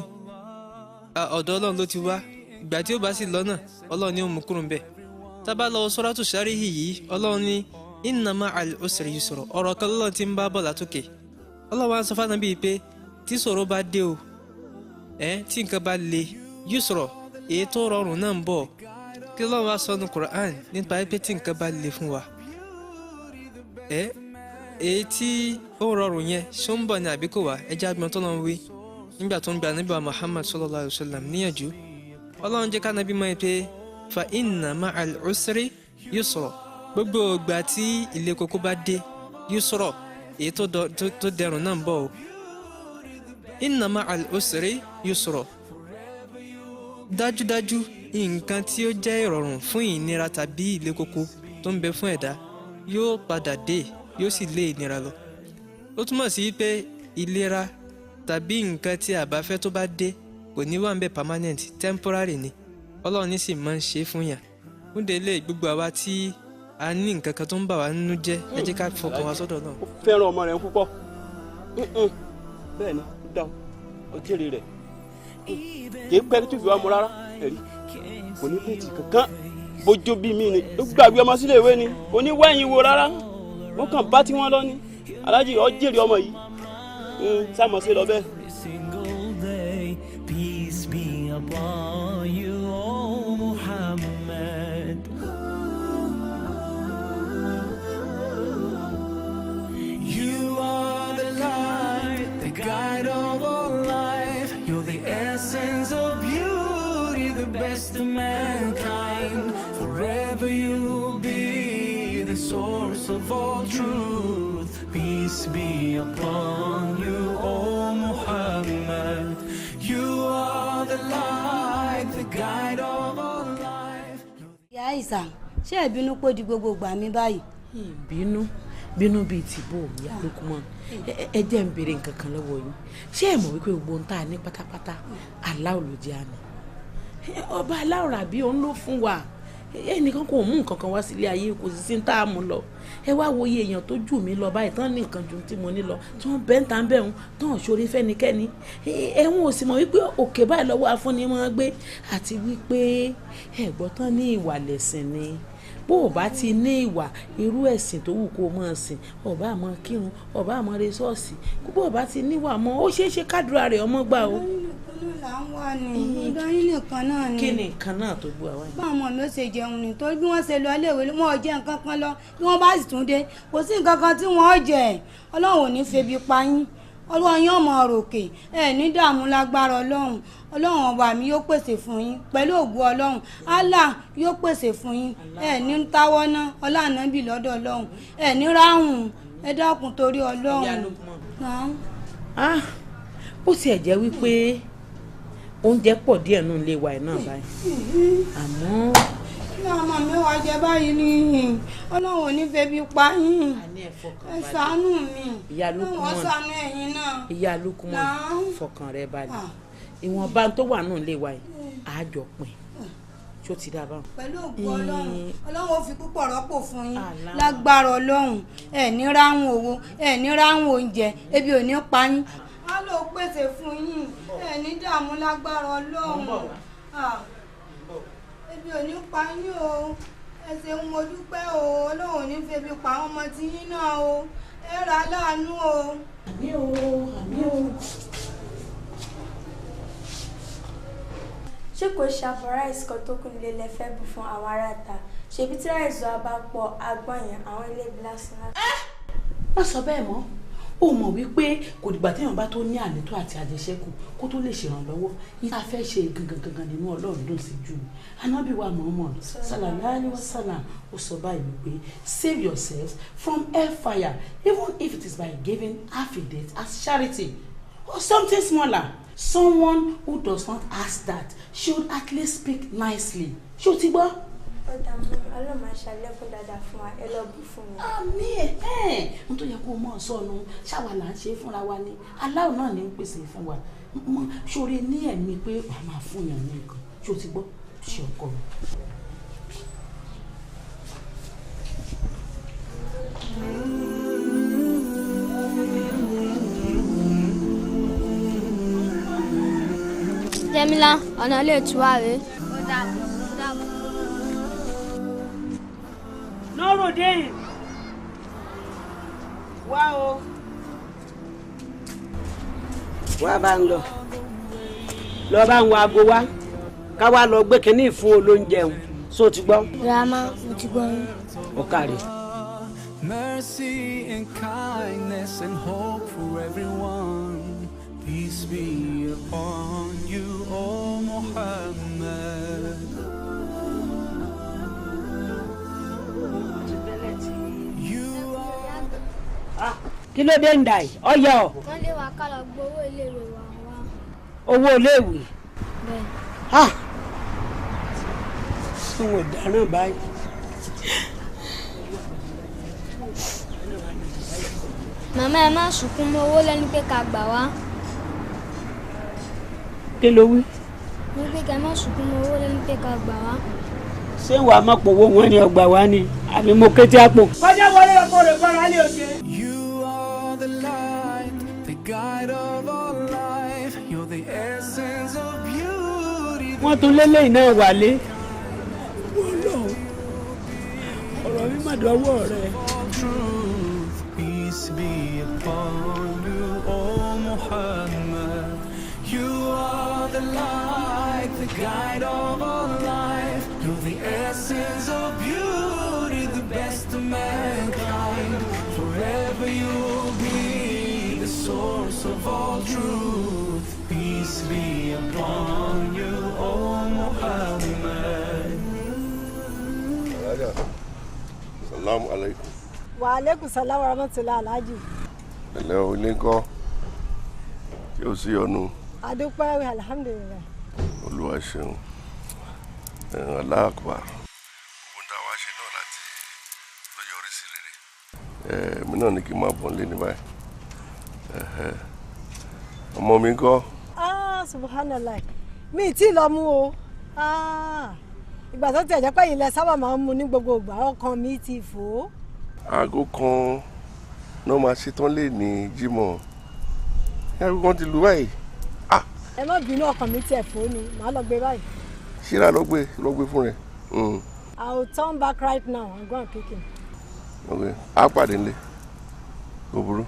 ọ̀dọ̀ Ọlọ́run ló ti wá ìgbà tí ó bá sì lọ́nà Ọlọ́run ni ó mú kúrò ńbẹ̀. tá bá lọ Suratu Sharih yìí Ọlọ́run ní inna ma'al usri yusra ọ̀rọ̀ kan lọ́lọ́run ti ń bá bọ̀ látòkè Ọlọ́run wá sọ fún Ànábì pé tí ṣòro bá dé o tí nǹkan bá le yusra èyí tó rọrùn náà ń bọ̀ kí Ọlọ́run wá sọ ní Quran nípa pé tí nǹkan bá le fún wa èyí tí ó rọrùn yẹn ṣó ń bọ̀ ní àbí kò wá ẹjẹ́ agbọ̀n tó lọ́n wí nígbà tó ń gba Ànábì wa Muhammad sallallahu alayhi wa sallam níyànjú Ọlọ́run jẹ́ ká Ànábì mọ̀ pé fa inna ma'al usri yusra gbogbo ìgbà tí ilé koko bá dé yusra èyí tó dẹrùn náà ń bọ̀ o inna ma'al usri yusra dájúdájú nǹkan tí ó jẹ́ ìrọ̀rùn fún ìnira tàbí ilé koko tó ń bẹ fún ẹ̀dá yóò padà dé yóò sì lé ìnira lọ ó túmọ̀ sí pé ìlera tàbí nǹkan tí a bá fẹ́ tó bá dé kò ní wà ń bẹ permanent temporary ni Ọlọ́run ní sì máa ń ṣe fún yàn fún délé gbogbo àwa tí a ní nǹkan kan tó ń bà wá nínú jẹ́ ẹ jẹ́ ká fọkàn wá sọ́dọ̀ náà. ó fẹ́ràn ọmọ rẹ̀ púpọ̀ bẹ́ẹ̀ ni dá o jèrè rẹ̀ kì í pẹ́ tó fi wá mu rárá ẹ̀rí kò ní bẹ́ẹ̀tì kankan bójú bí mi ni ó gbàgbé ọmọ sílé ìwé ni kò ní wẹ́yìn wo rárá wọ́n kàn bá tí wọ́n lọ ní aláàjì ó jèrè ọmọ yìí sáàmọ̀ sí lọ bẹ́ẹ̀. Peace be upon you, O Muhammad. You are the light, the guide of all life. You're the essence of beauty, the best of mankind. Forever you'll be the source of all truth. Peace be upon you, O Muhammad. You are the light, the guide of all life. Ìyá Àìsà, ṣé ẹ bínú pé di gbogbo gbà mí báyìí? Bínú bíi tìbò ìyá Lukman ẹ jẹ́ ń béèrè nǹkan kan lọ́wọ́ yín ṣé ẹ mọ̀ wípé gbogbo ń tà ní pátápátá aláwọ̀ ló jẹ́ àná ọba aláwọ̀ ràbí òun ló fún wa ẹnìkan kò mú nǹkan kan wá sílé ayé kò sì sí ń tá a mú lọ ẹ wá wo iye èèyàn tó jù mí lọ báyìí tán ní nǹkan ju tí mo ní lọ tí wọ́n bẹ́ẹ̀ ń tà ń bẹ̀ ń tán ṣorí fẹ́nikẹ́ni ẹ̀wọ̀n ò sì mọ̀ wípé òkè báyìí lọ́wọ́ afúnni máa gbé àti wípé ẹ̀gbọ́n tán ní ìwà lẹ̀sìn ni bó o bá ti ní ìwà irú ẹ̀sìn tó wù kó o máa sìn ọba àmọ́ kírun ọba àmọ́ re ṣọ́ọ̀ṣì bó o bá ti níwà mọ́ ó ṣeé ṣe kádùrà rẹ̀ ọmọ gbà o. là ń wá ní ọ̀dọ̀ yín nìkan náà ni. kí ni nǹkan náà tó gbọ́ àwa yìí. báwọn ọmọ mi ó ṣe jẹun ni torí bí wọ́n ṣe lọ iléèwé wọn ò jẹ nǹkan kan lọ bí wọ́n bá sì tún dé kò sí nǹkan kan tí wọ́n ó jẹ ọlọ́run ò ní febi pa yín ọlọ́run yóò mọ òròkè ẹ ní dààmú lágbára ọlọ́run ọlọ́run ọba mi yóò pèsè fún yín pẹ̀lú ògùn ọlọ́run Allah yóò pèsè fún yín ẹ ní táwọ́ ná ọlànàbì lọ́dọ̀ ọlọ́run ẹ ní ráhùn ẹ dákun torí ọlọ́run. ó tiẹ̀ jẹ́ wípé oúnjẹ pọ̀ díẹ̀ nù lè wà náà báyìí àmọ́. ní ọmọ mi wá jẹ báyìí ní ọlọ́run ò ní febi pa yín ẹ ṣàánú mi ọlọ́run ṣàánú ẹ̀yin náà. ìyá Lukman fọkàn rẹ balẹ̀ ìwọ̀nba tó wà náà lè wà yìí àjọ pin tó ti dá báwọn. pẹ̀lú ògùn ọlọ́run ọlọ́run ó fi púpọ̀ rọ́pò fún yín lágbára ọlọ́run ẹ̀ ní ráhùn owó ẹ̀ ní ráhùn oúnjẹ ebi ò ní pa yín á lò pèsè fún yín ẹ̀ ní dààmú lágbára ọlọ́run ebi ò ní pa yín o ẹ ṣeun mo dúpẹ́ o ọlọ́run ò ní febi pa àwọn ọmọ tí yín náà o ẹ rà á láàánú o. àmì o àmì o. ṣé kò ṣe àbọ̀ ráìsì kan tó kù nílé lẹ́fẹ́ bù fún àwọn aráàta ṣebí tí ráìsì wa bá pọ̀ agbọ́n yẹn àwọn ilé gíláàsì náà. má sọ bẹ́ẹ̀ mọ́ ó mọ̀ wípé kò dìgbà téèyàn bá tó ní àlétò àti àjẹṣẹ́kù kó tó lè ṣèrànlọ́wọ́ yìí tá a fẹ́ ṣe gangan nínú ọlọ́run ló sì jù Ànábì wa Muhammad sallallahu alaihi wasallam ó sọ báyìí wípé save yourselves from hellfire even if it is by giving half a date as charity or something smaller. Someone who does not ask that should at least speak nicely. Ṣé o ti gbọ́? Ó dààmú ọlọ́run máa ṣàlékún dáadáa fún wa ẹ lọ bù fún mi. àmì ẹ̀ n tó yẹ kó mọ̀ sọnù ṣáwa là ń ṣe fúnra wa ni aláwọ̀ náà ní ń pèsè fún wa ṣoore ní ẹ̀mí pé wàá máa fún yàn ní nǹkan ṣé o ti gbọ́ ṣe ọkọ rẹ. Jẹ́mílá ọ̀nà lè tú wa rèé. Nurudeen wá o wá bá ń lọ bá ń wá aago wá ká wá lọ gbé kínní fún olóúnjẹun só ti gbọ́. Grandma mo ti gbọ́ yín. Ó kárí. Mercy and kindness and hope for everyone. Peace be upon you, O Muhammad. Kí ló dé ń dà yìí? Ọyọ. Wọ́n lé wa ká lọ gbowó iléèwé wa wá. Owó iléèwé. Bẹ́ẹ̀. Ṣé wọn ò dáná báyìí? Màmá ẹ má sunkún mọ́ owó lẹ́nu pé ká gbà wá. Kí ló wí? Ní pé ká má sunkún mọ́ owó lẹ́nu pé ká gbà wá. Ṣé wàá má pòwó wọn ni ọgbà wá ni? Àbí mo kété àpò. Kọjá wọlé ọkọ rẹ̀ gbọ́dọ̀ á lè ṣe. You are the light, the guide of our life. You're the essence of beauty. Wọ́n tún lélẹ́yìn náà wálé. Wọ́n lọ. Ọ̀rọ̀ mi má dọ́wọ́ rẹ̀. Peace be upon you, O Muhammad. You are the light, the guide of our life. You're the essence of beauty, the best of mankind. Forever you'll be the source of all truth. Peace be upon you, O Muhammad. Salamu alaikum. Wa alaikum salam wa rahmatullahi alhaji. Ẹ̀lẹ́ o ilé ńkọ́ tí ó sí ọnu. Adúpẹ́ alhamdulillah. Olúwa ṣeun. Allahu Akbar. Gbogbo tá a wá ṣe náà láti ló yọrí sí rere. Mi náà ní kí n máa bọ̀ nílé ní báyìí. Ọmọ mi ńkọ́. Subhanallah. Mi ì tí ì lọ mú o. Ìgbà tó tẹ̀ jẹ́ pé ilẹ̀ sábà máa ń mu ní gbogbo ìgbà ọkàn mi ti fò ó. Aago kan náà máa ṣetán lè ní Jímọ̀. Aago kan ti lù báyìí. Ẹ má bínú ọkàn mi tiẹ̀ fò ni màá lọ gbé báyìí. Ṣíra lọ gbé fún rẹ. I will turn back right now and go and pick him. Okay. Á pàdé nílé. Kò burú.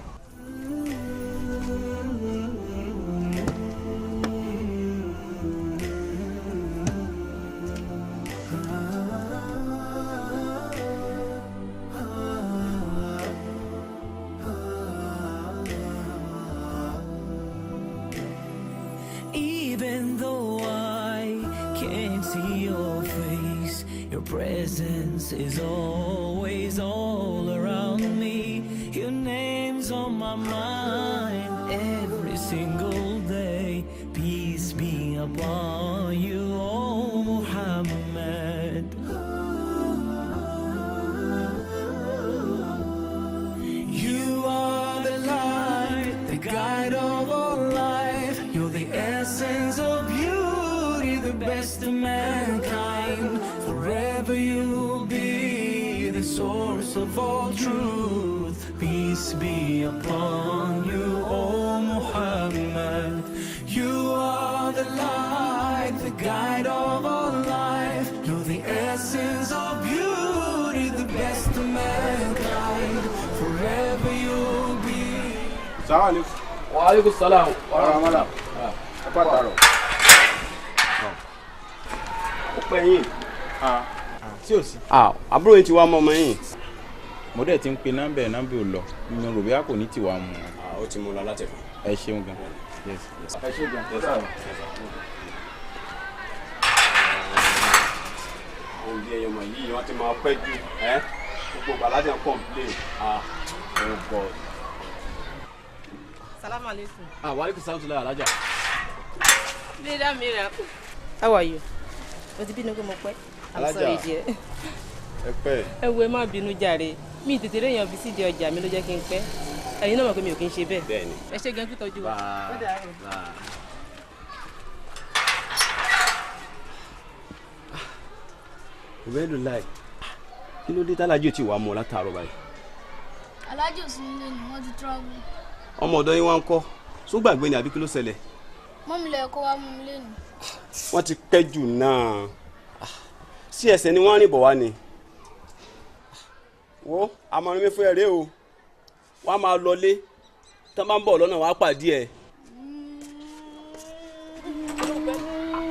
presence is always all around me. Your name's on my mind every single day. Peace be upon you, oh Muhammad. You are the light, the guide of all life. You're the essence of beauty, the best of mankind. Forever you'll be the source of all truth. Peace be upon you, O Muhammad. You are the light, the guide of all life. You're the essence of beauty, the best of mankind. Forever you'll be. Assalamu alaikum. Wa alaikum salam. Wa rahmatullah. Apa taro? Ó pẹ́ yín. Sí ò sí. Àbúrò yín ti wá mọ́ ọmọ yín. Mo dẹ̀ ti ń pe nọ́mbà ò lọ. Mi ò rò bí a kò ní tiwa mu. Ó ti mú lọ látẹ̀kọ̀. Ẹ ṣeun gan. Yes. Ẹ ṣe gan. Òye ẹ̀yọ̀mọ̀ yìí wọ́n ti máa pẹ́ jù. Gbogbo gbàlájà ń complain. Oh God. Salaam alaikum. Wa alaikum salam tula alaja. Leader Miracle. How are you? O ti bínú pé mo pẹ́. I'm sorry dear. Ẹ pẹ́. Ẹ wo ẹ má bínú jàre. Mi tètè réyàn bí sídìí ọjà mi ló jẹ́ kí n pẹ́. Ẹ̀yin náà mọ̀ pé mi ò kí n ṣe bẹ́ẹ̀. Bẹ́ẹ̀ni. Ẹ ṣe gan pítọ́jú wa. Ìbẹ́lú láì. Kí ló dé tálájú tí wàá mọ̀ látàárọ̀ báyìí? Alájò sí nílé ni wọ́n ti travel. Ọmọ ọ̀dọ́ yín wá ń kọ́. Só gbàgbé ni àbí kí ló ṣẹlẹ̀? Mọ́mí lẹ̀ kó wá mú mi lẹ́nu. Wọ́n ti pẹ́ jù náà. Sí ẹsẹ̀ ni wọ́n rìn bọ̀ wá ni. Wo àmọ̀ràn mi fún ẹ̀rẹ́ o. Wọ́n á máa lọlé. Tán bá ń bọ̀ lọ́nà wàá pàdé ẹ̀.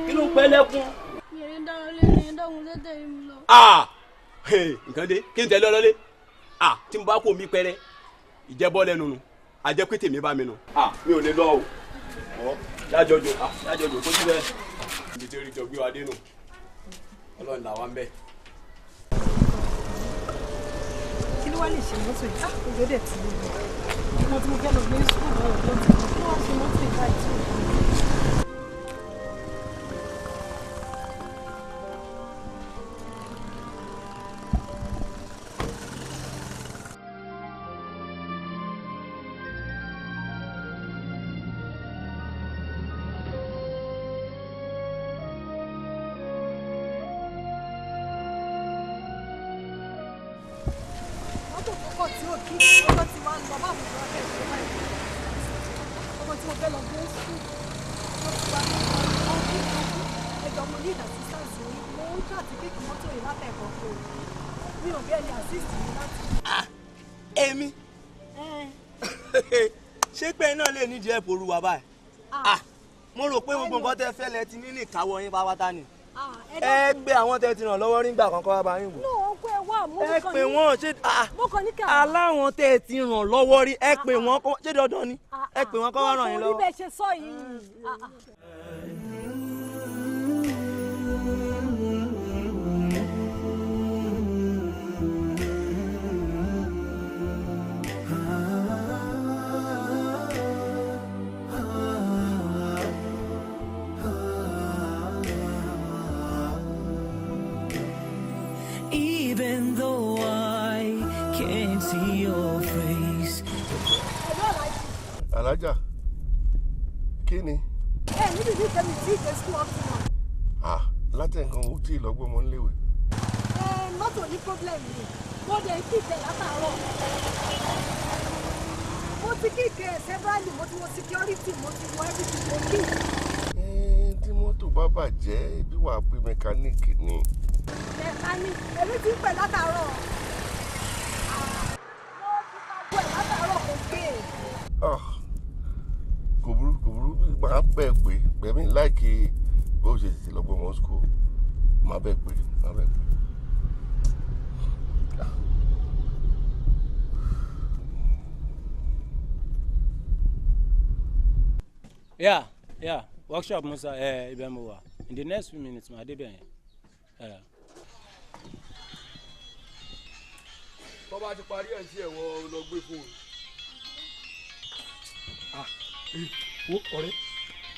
Kí ló ń pẹ́ lẹ́kún? Mi ò ní dáhùn lé mi dáhùn tẹ́tẹ́ mi lọ. Nǹkan dé kí n tẹ̀lé ọ lọ́lé. Tí mo bá kó mi pẹ́rẹ́ ìjẹ́bọ́ lẹ́nu nu àjẹ́ pé tèmi bá mi nù. Mi ò lè lọ o. Dájọ́jọ́ kó síbẹ̀. Ibi tí orí jọ gbé wa dé nù. Ọlọ́run là wá ń bẹ̀. Kí ló wá lè ṣe mọ́tò yìí? Òjò dẹ̀ ti lè lọ. Mo ti mo fẹ́ lọ gbé sùúrù náà lọ́jọ́ tí mo kí wọ́n ṣe mọ́tò yìí báyìí tí ò kọ́. Èmi ṣé pé náà lè nídìí ẹ̀pọ̀ olúwa báyìí mo rò pé gbogbo nǹkan tẹ́ fẹ́ lẹ ti ní ní ìkáwọ́ yín pátápátá ni ẹ gbé àwọn tẹ́ ti ràn lọ́wọ́ nígbà kankan wá bá yín wò. ẹ pè wọ́n ṣé aláwọn tẹ́ ti ràn lọ́wọ́ rí ẹ pè wọ́n ṣé dandan ni ẹ pè wọ́n kó wá ràn yín lọ́wọ́. mo kò rí bẹ́ẹ̀ ṣe sọ yìí. Even though I can't see your face. Alájà, kí ni? Níbi tí tẹ̀mí tí ìgbé sí ọ̀tún náà. Láti nǹkan ó tí ìlọ́gbọ́n mọ́ níléèwé. Mọ́tò ní pọ́blẹ́mù ni, mo dẹ̀ ń kíkẹ́ látàárọ̀. Mo ti kíkẹ́ severally, mo ti wọ security, mo ti wọ everything mo kí. Tí mọ́tò bá bàjẹ́ bí wàá pe mẹkáníìkì ni. Mẹkáníìkì, èmi ti ń pè látàárọ̀. Mo ti máa bọ̀ látàárọ̀ kò gbé. Kò burú máa bẹ́ẹ̀ pé gbẹ̀mí láìkí bó ṣe ti lọ́gbọ́n mọ́ school máa bẹ́ẹ̀ pé. Yeah, workshop Musa ibẹ̀ mo wà. In the next few minutes, ma débẹ̀ yẹn. bá ti parí ẹ̀ sí ẹ̀wọ̀ lọ gbé fóònù. wo ọ̀rẹ́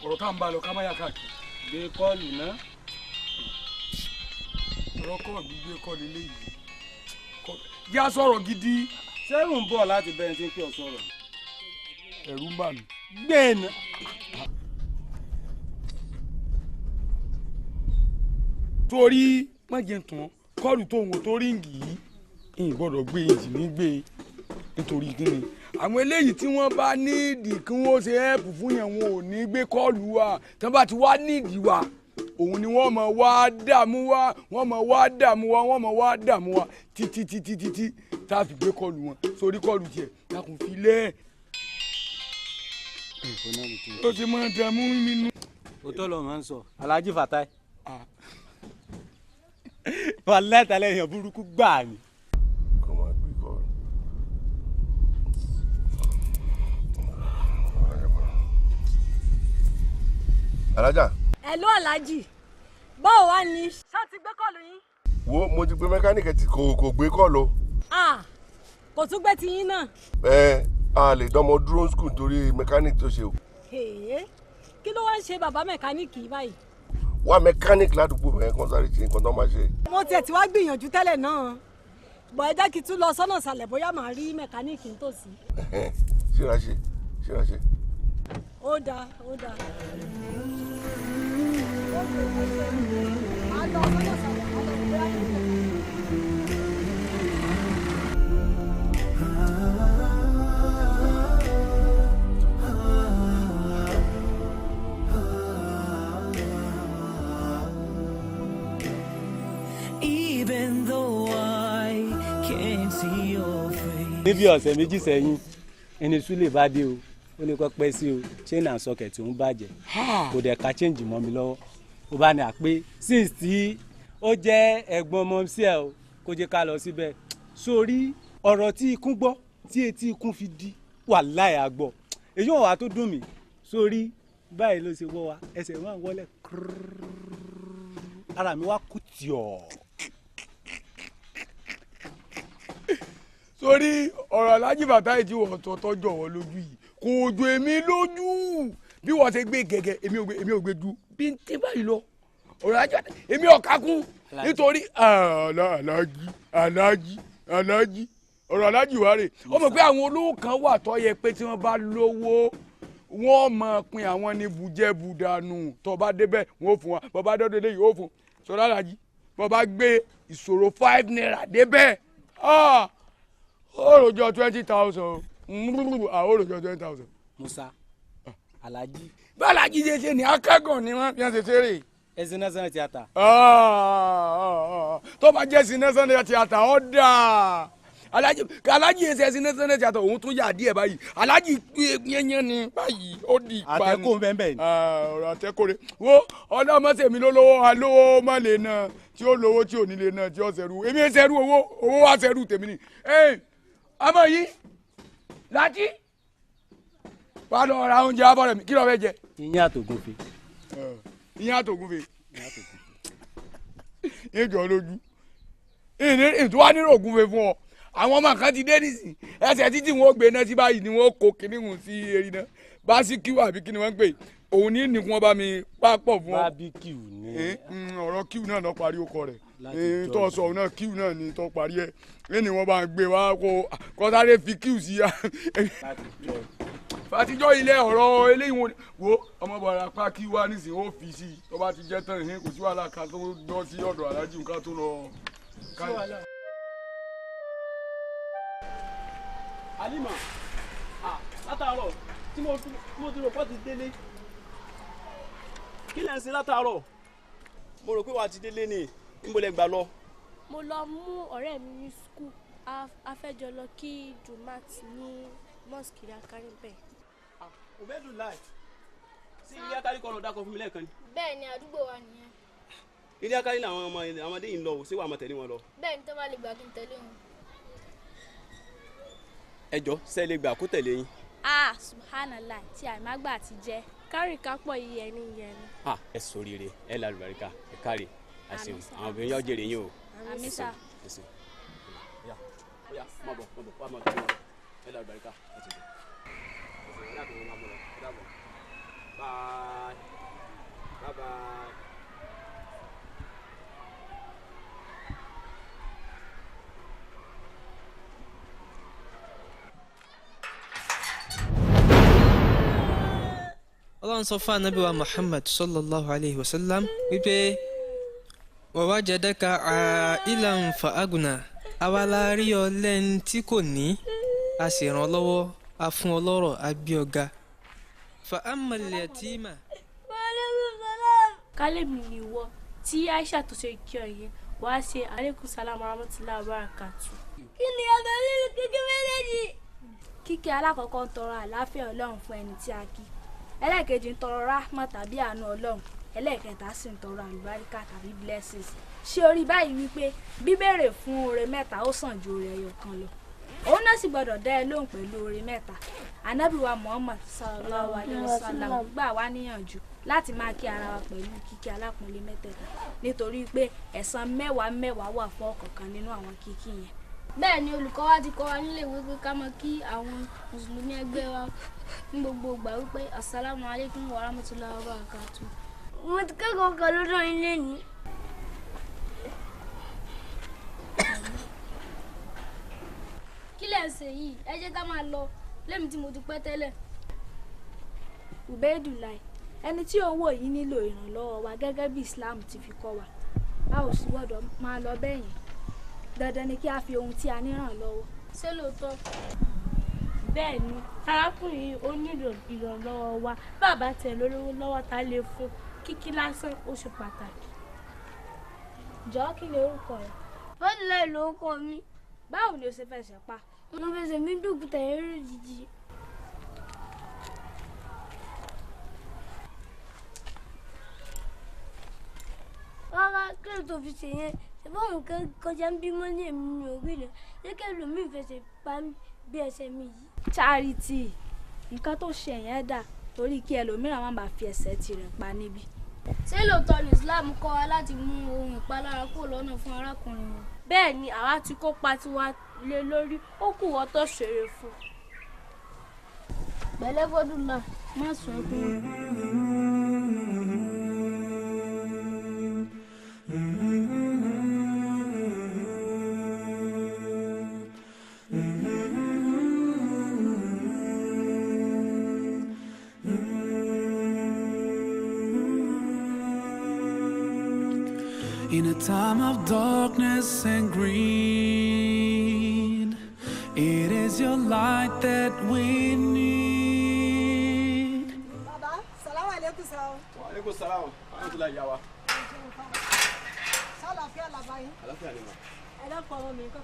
ọ̀rọ̀ tá à ń bá lọ ká má yà káàkiri. gbé kọ́ọ̀lù náà. ọ̀rọ̀ kọ́ọ̀lù gbé kọ́ọ̀lù eléyìí. yá sọ̀rọ̀ gidi. sẹ́rù ń bọ̀ láti bẹ́ẹ̀ tí ń pè ọ́ sọ̀rọ̀. ẹ̀rù ń bà mí. gbẹ̀nà. torí májè tán kọ́ọ̀lù tó ń wò tó ríǹgì yìí ìyìn gbọ́dọ̀ gbé ìjì ní gbé nítorí kíni àwọn eléyìí tí wọ́n bá nídìí kí wọ́n ṣe ẹ́ẹ̀pù fún yẹn wọn ò ní gbé kọ́ọ̀lù wa tí wọ́n bá ti wá nídìí wa òun ni wọ́n mọ̀ wá dààmú wa wọ́n mọ̀ wá dààmú wa wọ́n mọ̀ wá dààmú wa títí tá a fi gbé kọ́ọ̀lù wọn sórí kọ́ọ̀lù tiẹ̀ lákùn fi lẹ́ ó ti máa dààmú nínú. òótọ́ ló máa ń sọ Alhaji Fatai wàláhì tàlẹ́ èèyàn burúkú gbáà ni. alájà. Hello Alhaji báwo wá ni. ṣá ti gbé kọ́ọ̀lù yín. wo mo ti gbé mẹkáníìkì tí kò gbé kọ́ọ̀lù. kò tún gbé tiyín náà. a lè dánmọ dúró skul torí mẹkáníìkì tó ṣe o. kí ló wá ń ṣe bàbá mẹkáníìkì báyìí. wá mẹkáníìkì ládùúgbò ẹ kàn sáré ṣe nǹkan tó máa ṣe. mo tiẹ̀ ti wá gbìyànjú tẹ́lẹ̀ náà bọ̀ ẹ jẹ́ kí n tún lọ sọ́nà ìsàlẹ̀ bóyá màá rí mẹkáníìkì nítòsí. ṣíra ṣe. ó dáa. Even though I can't see your face. níbi ọ̀sẹ̀ méjì sẹ́yìn ẹni súlẹ̀ bá dé o ó ní kó pẹ́ sí o chain and socket ń bàjẹ́ kò dẹ̀ ka change mọ́ mi lọ́wọ́ ó bá ní àpé since tí ó jẹ́ ẹ̀gbọ́n ọmọ sí ẹ̀ o kó jẹ́ ká lọ síbẹ̀ sórí ọ̀rọ̀ tí ikún gbọ́ tí etí ikún fi di wàláhì àgbọ̀ èyí wọn wà tó dùn mí sórí báyìí ló ṣe wọ́ wa ẹsẹ̀ wọn wọlé ara mi wá kú tíọ̀. sórí ọ̀rọ̀ Alhaji Fatai tí wọ́n tọ́ jọ̀wọ́ lójú yìí kò jọ èmi lójú bí wọ́n ṣe gbé gẹ́gẹ́ èmi ò gbé ju bí n tí báyìí lọ ọ̀rọ̀ Alhaji Fatai èmi ò kákún nítorí Alhaji ọ̀rọ̀ Alhaji wàrè ó mọ̀ pé àwọn olówó kan wà tó yẹ pé tí wọ́n bá lówó wọ́n máa pin àwọn ní bùjẹ́bùdànù tó bá débẹ̀ wọ́n ó fún wa bó bá dọ́dọ̀ lẹ́yìn ó fún sọ̀rọ̀ Alhaji bó bá gbé ìṣòro 5 naira débẹ̀ òròjọ 20,000 òròjọ 20,000. Musa Alhaji. bá Alhaji ṣe ní akẹ́gàn ni wọ́n fi hàn ṣe ṣeré. ẹsìn national theatre. tó bá jẹ́ ẹsìn national theatre ó dáa Alhaji ẹsẹ̀ ẹsìn national theatre òun tún yà díẹ̀ báyìí Alhaji yẹnyẹn ni báyìí ó di ìpanu. àtẹkùn bẹ́ẹ̀ ni. ọ̀rọ̀ àtẹkùnrin wo ọlọ́mọṣẹ́mi ló lówó alówó má lè ná tí ó lówó tí ò ní lè ná tí ó ṣẹ̀rù èmi ẹ̀ ṣẹ̀rù owó wá ṣẹ̀rù tèmi ni. ọmọ yìí láti wà lọ ra oúnjẹ abọ́rẹ̀ mi kí ló fẹ́ jẹ. iyán àtògúnfe. iyán àtògúnfe. ìjọ lójú ètò wa nílò ògúnfe fún ọ àwọn ọmọ kan ti dé nísìn ẹsẹ̀ títí wọn ó gbé náà sí báyìí ni wọn ó kó kíní hùn sí eré náà básíkíù àbí kíni wọn ń pè òun ní nìkún ọba mi pápọ̀ fún ọ. bábíkíù ni. ọ̀rọ̀ kíù náà lọ parí ọkọ rẹ̀ tó sọ náà kíù náà ni tó parí ẹ̀ ẹni wọn bá ń gbé wá kó sáré fi kíù sí ya. fatijọ́ ilé ọ̀rọ̀ eléyìí wọn wo ọmọ bàrà pa kí wá nísìnyí ó fi sí i tó bá ti jẹ́ tán ìhín kò sí wàhálà ká tó dán sí ọ̀dọ̀ Alhaji nǹkan tó lọ. Halima látàárọ̀ tí mo ti rò pọ́ ti délé kí lẹ́ ń ṣe látàárọ̀ mo rò pé wàá ti délé ni níbo lẹ gbà lọ. mo lọ mú ọ̀rẹ́ mi ní skul a fẹ́ jọ lọ kí Jumat ní mosque Akari bẹ́ẹ̀. òbẹ́dùn láì sí ilé Akari kan lọ dákọ̀ fún mi lẹ́ẹ̀kan ni. bẹ́ẹ̀ ni àdúgbò wa nìyẹn. ilé Akari làwọn ọmọdé yìí ń lọ ṣé wàá mọ̀ tẹ̀lé wọn lọ. bẹ́ẹ̀ ni tó bá lè gbà kí n tẹ̀lé wọn. ẹ jọ ṣé lè gbà kó tẹ̀lé yín. Subhanallah tí àìmágbà ti jẹ kárì kápọ̀ yìí ẹni yẹn ni. ẹ ṣoríire ẹ lálùbáríkà ẹ káre àṣẹ àwọn obìnrin yóò jèrè yín o. àmín sà. Oya, má bọ̀, wá máa tẹ̀lé wọn. Ẹ lọ àgbàríkà àti ìjọ. Ẹ̀sìn ìyá àtọ̀wọ́n máa bọ̀ lọ. Ẹ dàbọ̀. Bye. Bye bye. Ọlọ́run sọ fún anabi wa Muhammad sallallahu alayhi wa sallam wípé wa wajadaka a'ilan fa agna, àwa la rí ọ lẹ́ni tí kò ní, a sì ràn ọ́ lọ́wọ́, a fún ọ lọ́rọ̀, a gbé ọ ga. Fa ammal yatima. kálẹ̀mì ni ìwọ tí Aisha tó ṣe kí ọ yẹn wàá ṣe aleykum salam warahmatullahi wabarakatuh. kí ni ọ̀dọ̀ nínú kíkí méjèèjì. kíkí alákọ̀ọ́kọ́ ń tọrọ àlàáfíà Ọlọ́run fún ẹni tí a kí, ẹlẹ́ẹ̀kejì ń tọrọ rahma tàbí àánú Ọlọ́run, ẹlẹ́ẹ̀kẹta sì ń tọrọ àlùbáríkà tàbí blessings. ṣé o rí báyìí wípé bíbèrè fún oore mẹ́ta ó sàn ju oore ẹyọ kan lọ. òun náà sì gbọ́dọ̀ dá ẹ lóhùn pẹ̀lú oore mẹ́ta. Ànábì wa Muhammad sallallahu alaihi wasallam gbà wá níyànjú láti máa kí ara wa pẹ̀lú kíkí alápọ̀nlé mẹ́tẹ̀ẹ̀ta, nítorí pé ẹ̀san mẹ́wàá wà fún ọ̀kọ̀ọ̀kan nínú àwọn kíkí yẹn. bẹ́ẹ̀ ni olùkọ́ wa ti kọ́ wa nílé ìwé pé ká máa kí àwọn mùsùlùmí ẹgbẹ́ wa ní gbogbo ìgbà wípé asalaamu aleykum wa rahmatulahi wa barakatu. mo ti kẹ́kọ̀ọ́ kan lọ́dọ̀ ilé ni. kí lẹ̀ ń ṣe yìí, ẹ jẹ́ ká máa lọ lẹ́mi tí mo ti pẹ́ tẹ́lẹ̀. Ubaydullah, ẹni tí owó yìí nílò ìrànlọ́wọ́ wa gẹ́gẹ́ bí Islam ti fi kọ́ wa, a ò sì gbọ́dọ̀ máa lọ bẹ́ẹ̀ yẹn. Dandan ni kí a fi ohun tí a ní ràn lọ́wọ́. ṣé lóòótọ́? bẹ́ẹ̀ ni arákùnrin yìí ó nílò ìrànlọ́wọ́ wa, bàbá tẹ̀ lólówó lọ́wọ́ ta lè fún, kíkí lásán ó ṣe pàtàkì. jọ̀ọ́ kí ni orúkọ rẹ? Fadilai lórúkọ mi. báwo ni o ṣe fẹsẹ̀ pa? mo fẹsẹ̀ mi dùkúta eré jìjì. rárá kí ló tó fi ṣe yẹn, ṣùgbọ́n nǹkan kọjá ń bímọ ní èmi mi ò rí lẹ jẹ́ kí ẹlòmíì fẹsẹ̀ pa mí bí ẹsẹ̀ mi yìí. Charity, nǹkan tó ṣe yẹn dà torí kí ẹlòmíràn má bàa fi ẹsẹ̀ tirẹ̀ pa níbí. ṣé lóòótọ́ ni Islam kọ́ wa láti mú ohun ìpalára kúrò lọ́nà fún arákùnrin wọn? bẹ́ẹ̀ ni àwa ti kópa tiwa lé lórí, ó kù wọ́n tó ṣeré fún. pẹ̀lẹ́ Fadilai, má sọ ẹkún. In a time of darkness and greed, it is your light that we need. Baba, salaam alaikum sir. Wa alaikum salaam. Alhamdulillah ya wa. Ṣàlàáfíà làbá yín. Àlàáfíà ni ma. Ẹ dákun ọmọ mi kọ́.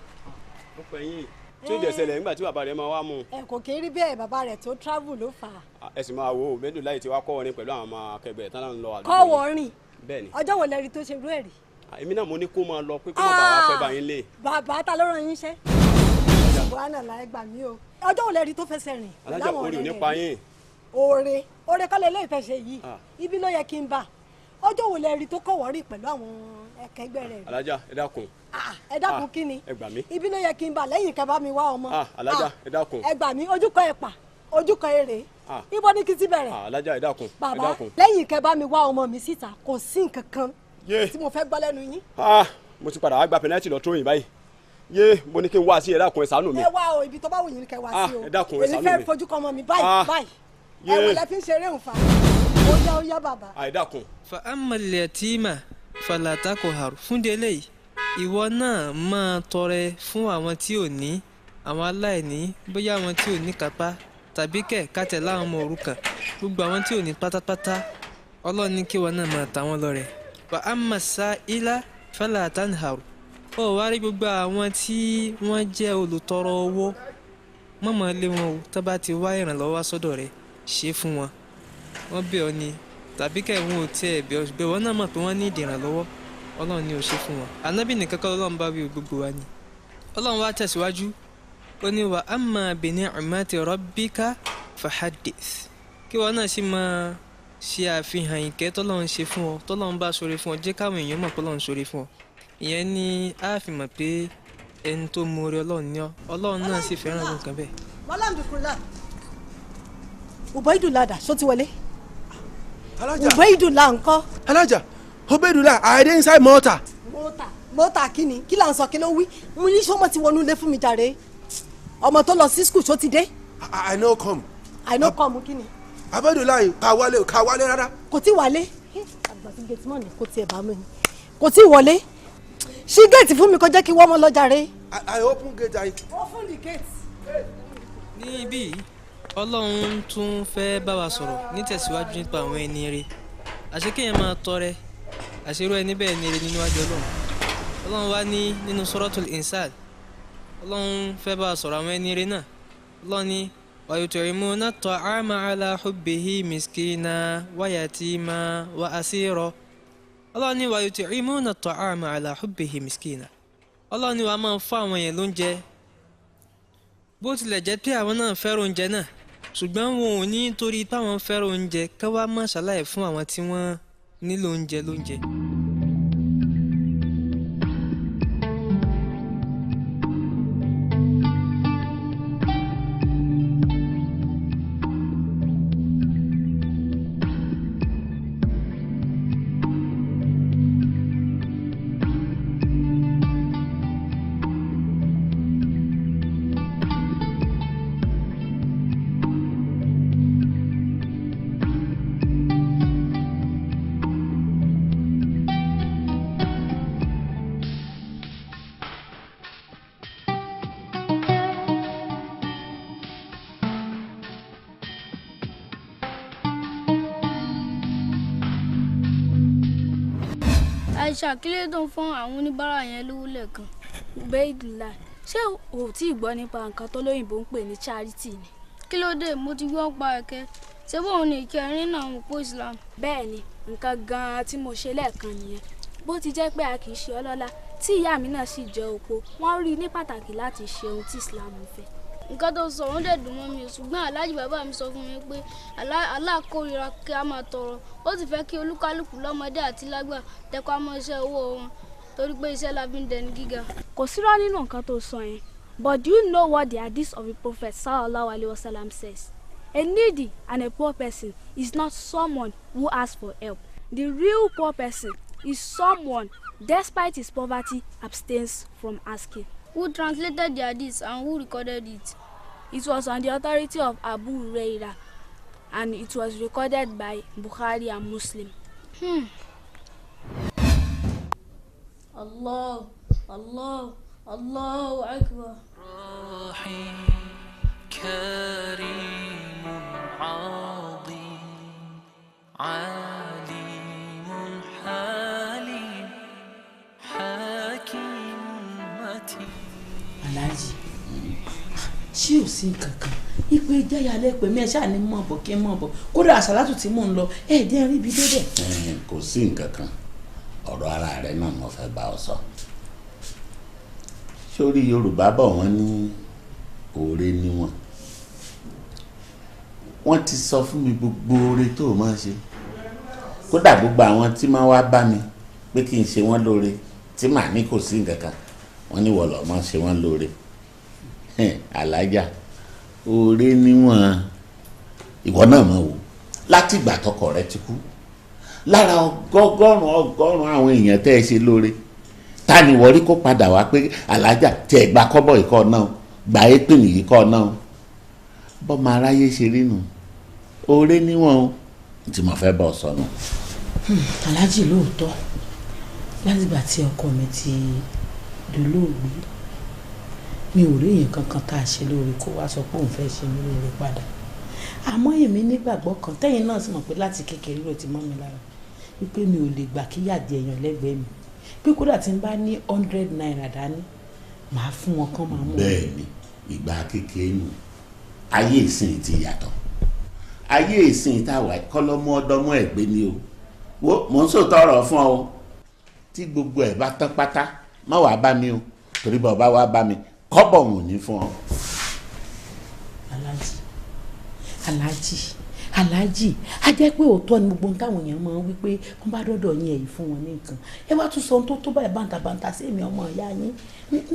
Ó pẹ́ yín. Tí ó jẹ́ ṣẹlẹ̀ nígbà tí bàbá rẹ̀ máa wá mú. Ẹ kò kí ń rí bẹ́ẹ̀, bàbá rẹ̀ tó travel ló fà á. Ẹ sì máa wo Ubaydullah tí wàá kọ́ orin pẹ̀lú àwọn ọmọ akẹgbẹ́ tán náà ń lọ àdúgbò. Kọ́ wọ rìn. Bẹ́ẹ̀ni. Ọjọ́ wo lẹ rí tó ṣe rú ẹ̀rí? Èmi náà mo ní kó máa lọ pé kó má bàa wá pẹ́ bá yín lé. Bàbá ta ló rán yín iṣẹ́? Buhana la ẹ gbà mí o. Ọjọ́ wo lẹ rí tó fẹsẹ̀ rìn? Alájà orí ò ní pa yín. Oore kọ́ lè lé ìfẹsẹ̀ yìí. Ibi ló yẹ kí n bà. Ọjọ́ wo lẹ rí tó kọ̀wọ́ rìn pẹ̀lú àwọn ẹkẹgbẹ́ rẹ̀? Alájà ẹ dákun. Ẹ dákun kí ni? Ẹ gbà mí. Ibi ló yẹ kí n bà lẹ́yìn kẹ́ bá mi wá ọmọ. Alájà ẹ dákun. Ẹ gbà mí ojúkọ ẹ̀pà ojúkọ èrè. Ibo ni kí n ti bẹ̀rẹ̀? Alájà ẹ dákun. Bàbá lẹ́yìn kẹ́ bá mi wá ọmọ mi síta kò sí nǹkan kan tí mo fẹ́ gbọ́ lẹ́nu yín. Mo ti padà wá gba pẹnẹtì lọ tóyìn báyìí. Yé mo ní kí n wá sí ẹ dákun ẹ ṣàánú mi. Ẹ wá o ibi tó bá wù yín kẹ́ wá sí o. Ẹ dákun ẹ ṣàánú mi. Èmi fẹ́ fojú kan ọmọ mi báyìí báyìí. Ẹ wò lẹ fi ń ṣeré òǹfà. Ó yá bàbá. Ẹ dákun. Fa ammal yatima fala taqhar, fún délé yìí ìwọ náà máa tọrẹ fún àwọn tí ò ní, àwọn aláìní, bóyá àwọn tí ò ní kápá tàbí kẹ̀ kátẹ̀ láwọn ọmọ òrukàn, gbogbo àwọn tí ò ní pátápátá Ọlọ́run ní kí wọn náà máa ta wọ́n lọ́rẹ. Wa amma sa'ila fala tanhar, ó wá rí gbogbo àwọn tí wọ́n jẹ́ olùtọrọ owó mọ̀mọ́ lé wọn o, tó bá ti wá ìrànlọ́wọ́ sọ́dọ̀ rẹ̀ ṣe fún wọn. Wọ́n bẹ̀ ọ́ ni tàbí kẹ̀ wọn ò tiẹ̀ bẹ̀ wọ́n náà mọ̀ pé wọ́n ní ìdìrànlọ́wọ́, Ọlọ́run ni ò ṣe fún wọn. Ànábì nìkan kọ́ Ọlọ́run bá wí gbogbo wa ni. Ọlọ́run wá tẹ̀síwájú ó ní wa amma bi ni'mati rabbika fahaddith, kí wọn náà sì máa ṣe àfihàn ìkẹ́ tọ́lọ́run ṣe fún ọ, tọ́lọ́run bá ṣoore fún ọ, jẹ́ káwọn èèyàn mọ̀ pé Ọlọ́run ṣoore fún ọ. Ìyẹn ni a fi mọ̀ pé ẹni tó mú orí ọlọ́run ní ọ ọlọ́run náà sì fẹ́ràn ló nǹkan bẹ́ẹ̀. alhamdulillah Ubaydullah dà sọ ti wọlé. Alájà Ubaydullah ńkọ́. Alájà Ubaydullah I dey inside motor. mọ́tà kí ni kí là ń sọ kí ló ń wí mo ní sọ́mọ ti wọnú ilé fún mi jàre ọmọ tó lọ sí skul tó ti dé. I no come. Kí ni. Ubaydullah ká wálé rárá. kò tí wálé àgbà tí gẹ̀ẹ́tì mọ̀ ní kò tiẹ̀ bá mi ni kò tí wọlé ṣí géètì fún mi kó jẹ́ kí wọ́n mọ́ lọ jàre. I open gate. Open the gate. níbí ọlọ́run tún fẹ́ bá wa sọ̀rọ̀ nítẹ̀síwájú nípa àwọn ẹni rere àṣé kéèyàn máa tọrẹ àṣírò ẹni bẹ́ẹ̀ ni rere nínú wájú ọlọ́run wá ní nínú Suratul Insan ọlọ́run fẹ́ bá wa sọ̀rọ̀ àwọn ẹni rere náà ọlọ́run ní wa yut'imuna at-ta'ama ala hubbihi miskina wa yatima wa asira ọlọ́run ní wa yut'imuna at-ta'ama ala hubbihi miskina ọlọ́run ní wàá máa fún àwọn yẹn lóúnjẹ bó tilẹ̀ jẹ́ pé àwọn náà fẹ́ràn oúnjẹ náà ṣùgbọ́n wọn ò ní torí táwọn fẹ́ràn oúnjẹ ká wá má ṣàlàyé fún àwọn tí wọ́n nílò oúnjẹ lóúnjẹ. Aisha kí ló tó ń fún àwọn oníbàárà yẹn lówó lẹ́ẹ̀kan Ubaydullah ṣé o tí ì gbọ́ nípa nǹkan tó lóyìnbó ń pè ní charity ni. kí ló dé mo ti gbọ́ pa ẹ̀kẹ́ ṣé bóun ní ìkẹrin náà ń pò Islam. bẹ́ẹ̀ ni nǹkan gan-an tí mo ṣe lẹ́ẹ̀kan nìyẹn bó ti jẹ́ pé a kì í ṣe ọlọ́lá tí ìyá mi náà sì jẹ́ opó wọ́n rí i ní pàtàkì láti ṣe ohun tí Islam fẹ́. nǹkan tó sọ wọ́n dẹ̀ dùn mọ́ mi ṣùgbọ́n aláàjì bàbá mi sọ fún mi pé Allah kórìíra kí a máa tọrọ ó sì fẹ́ kí olúkálùkù lọ́mọdé àti lágbà tẹpá mọ́ iṣẹ́ owó wọn torí pé iṣẹ́ la fi ń dẹni gíga. kò sírọ́ nínú nǹkan tó sọ yẹn but do you know what the hadith of the prophet sallallahu alaihi wasallam says? A needy and a poor person is not someone who asks for help. The real poor person is someone despite his poverty abstains from asking. Who translated the hadith and who recorded it? It was on the authority of Abu Hurairah and it was recorded by Bukhari and Muslim. Allah, Allah, Allahu Akbar. كريم عظيم عليم حليم حكيم متين. Aláàjì ṣé ò sí nǹkan kan ipe ìjáyà lẹ́pẹ̀ mi ẹ̀ ṣáà ní mọ̀ bọ̀ kí n mọ̀ bọ̀ kódà àṣàlátù tí mò ń lọ ẹ̀ jẹ́ rí ibi débẹ̀. kò sí nǹkan kan ọ̀rọ̀ ara rẹ̀ náà mo fẹ́ bá ọ sọ. sórí Yorùbá bọ̀ wọ́n ní oore níwọ̀n wọ́n ti sọ fún mi gbogbo oore tó o máa ṣe kódà gbogbo àwọn tí máa wá bá mi pé kí n ṣe wọ́n lóore tí màá ní kò sí nǹkan kan wọ́n ní wọ́n lọ́ọ́ máa ṣe wọ́n lóore. Alájà oore níwọ̀n ìwọ náà mọ̀ wò láti ìgbà tọkọ rẹ ti kú lára ọgọ́rùn-ún àwọn èèyàn tẹ́ ẹ ṣe lóore ta ni wọ́n rí kó padà wá pé Alájà tí ẹ gba kọ́bọ̀ ìkọ́ náà gba épìn yìí kọ́ náà bọ́mọ aráyé ṣe rí nù oore níwọ̀n o tí mo fẹ́ bọ̀ sọnù. Aláàjì lóòótọ́ látìgbà tí ọkọ mi ti dolóògbé mi ò rí èèyàn kankan tá a ṣe lóore kó wá sọ pé òun fẹ́ ṣe mí lóore padà àmọ́ èmi nígbàgbọ́ kan tẹ́yìn náà sì mọ̀ pé láti kékeré ló ti mọ́ mi lára wípé mi ò lè gbà kí yàdí èèyàn lẹ́gbẹ̀ẹ́ mi pé kódà tí n bá ní 100 naira dání màá fún wọn kán máa mú un. bẹ́ẹ̀ni ìgbà kékeré nù ayé ìsìn ti yàtọ̀ ayé ìsìn táwa kọlọmọ ọdọmọ ẹgbẹ ni o wo mò ń sòtọ́ ọ̀rọ̀ fún ọ tí gbogbo ẹ̀ bá tán pátá má wàá bá mi o torí bá wàá bá mi kọ́bọ̀ wò ní fún ọ. Aláàjì aláàjì a jẹ́ pé òótọ́ ni gbogbo táwọn èèyàn máa ń wí pé wọ́n bá dọ́dọ̀ yín ẹ̀yìn fún wọn ní nǹkan ẹ wá tún sọ ohun tó tó báyìí bàǹtàbàǹtà sí èmi ọmọ ìyá yín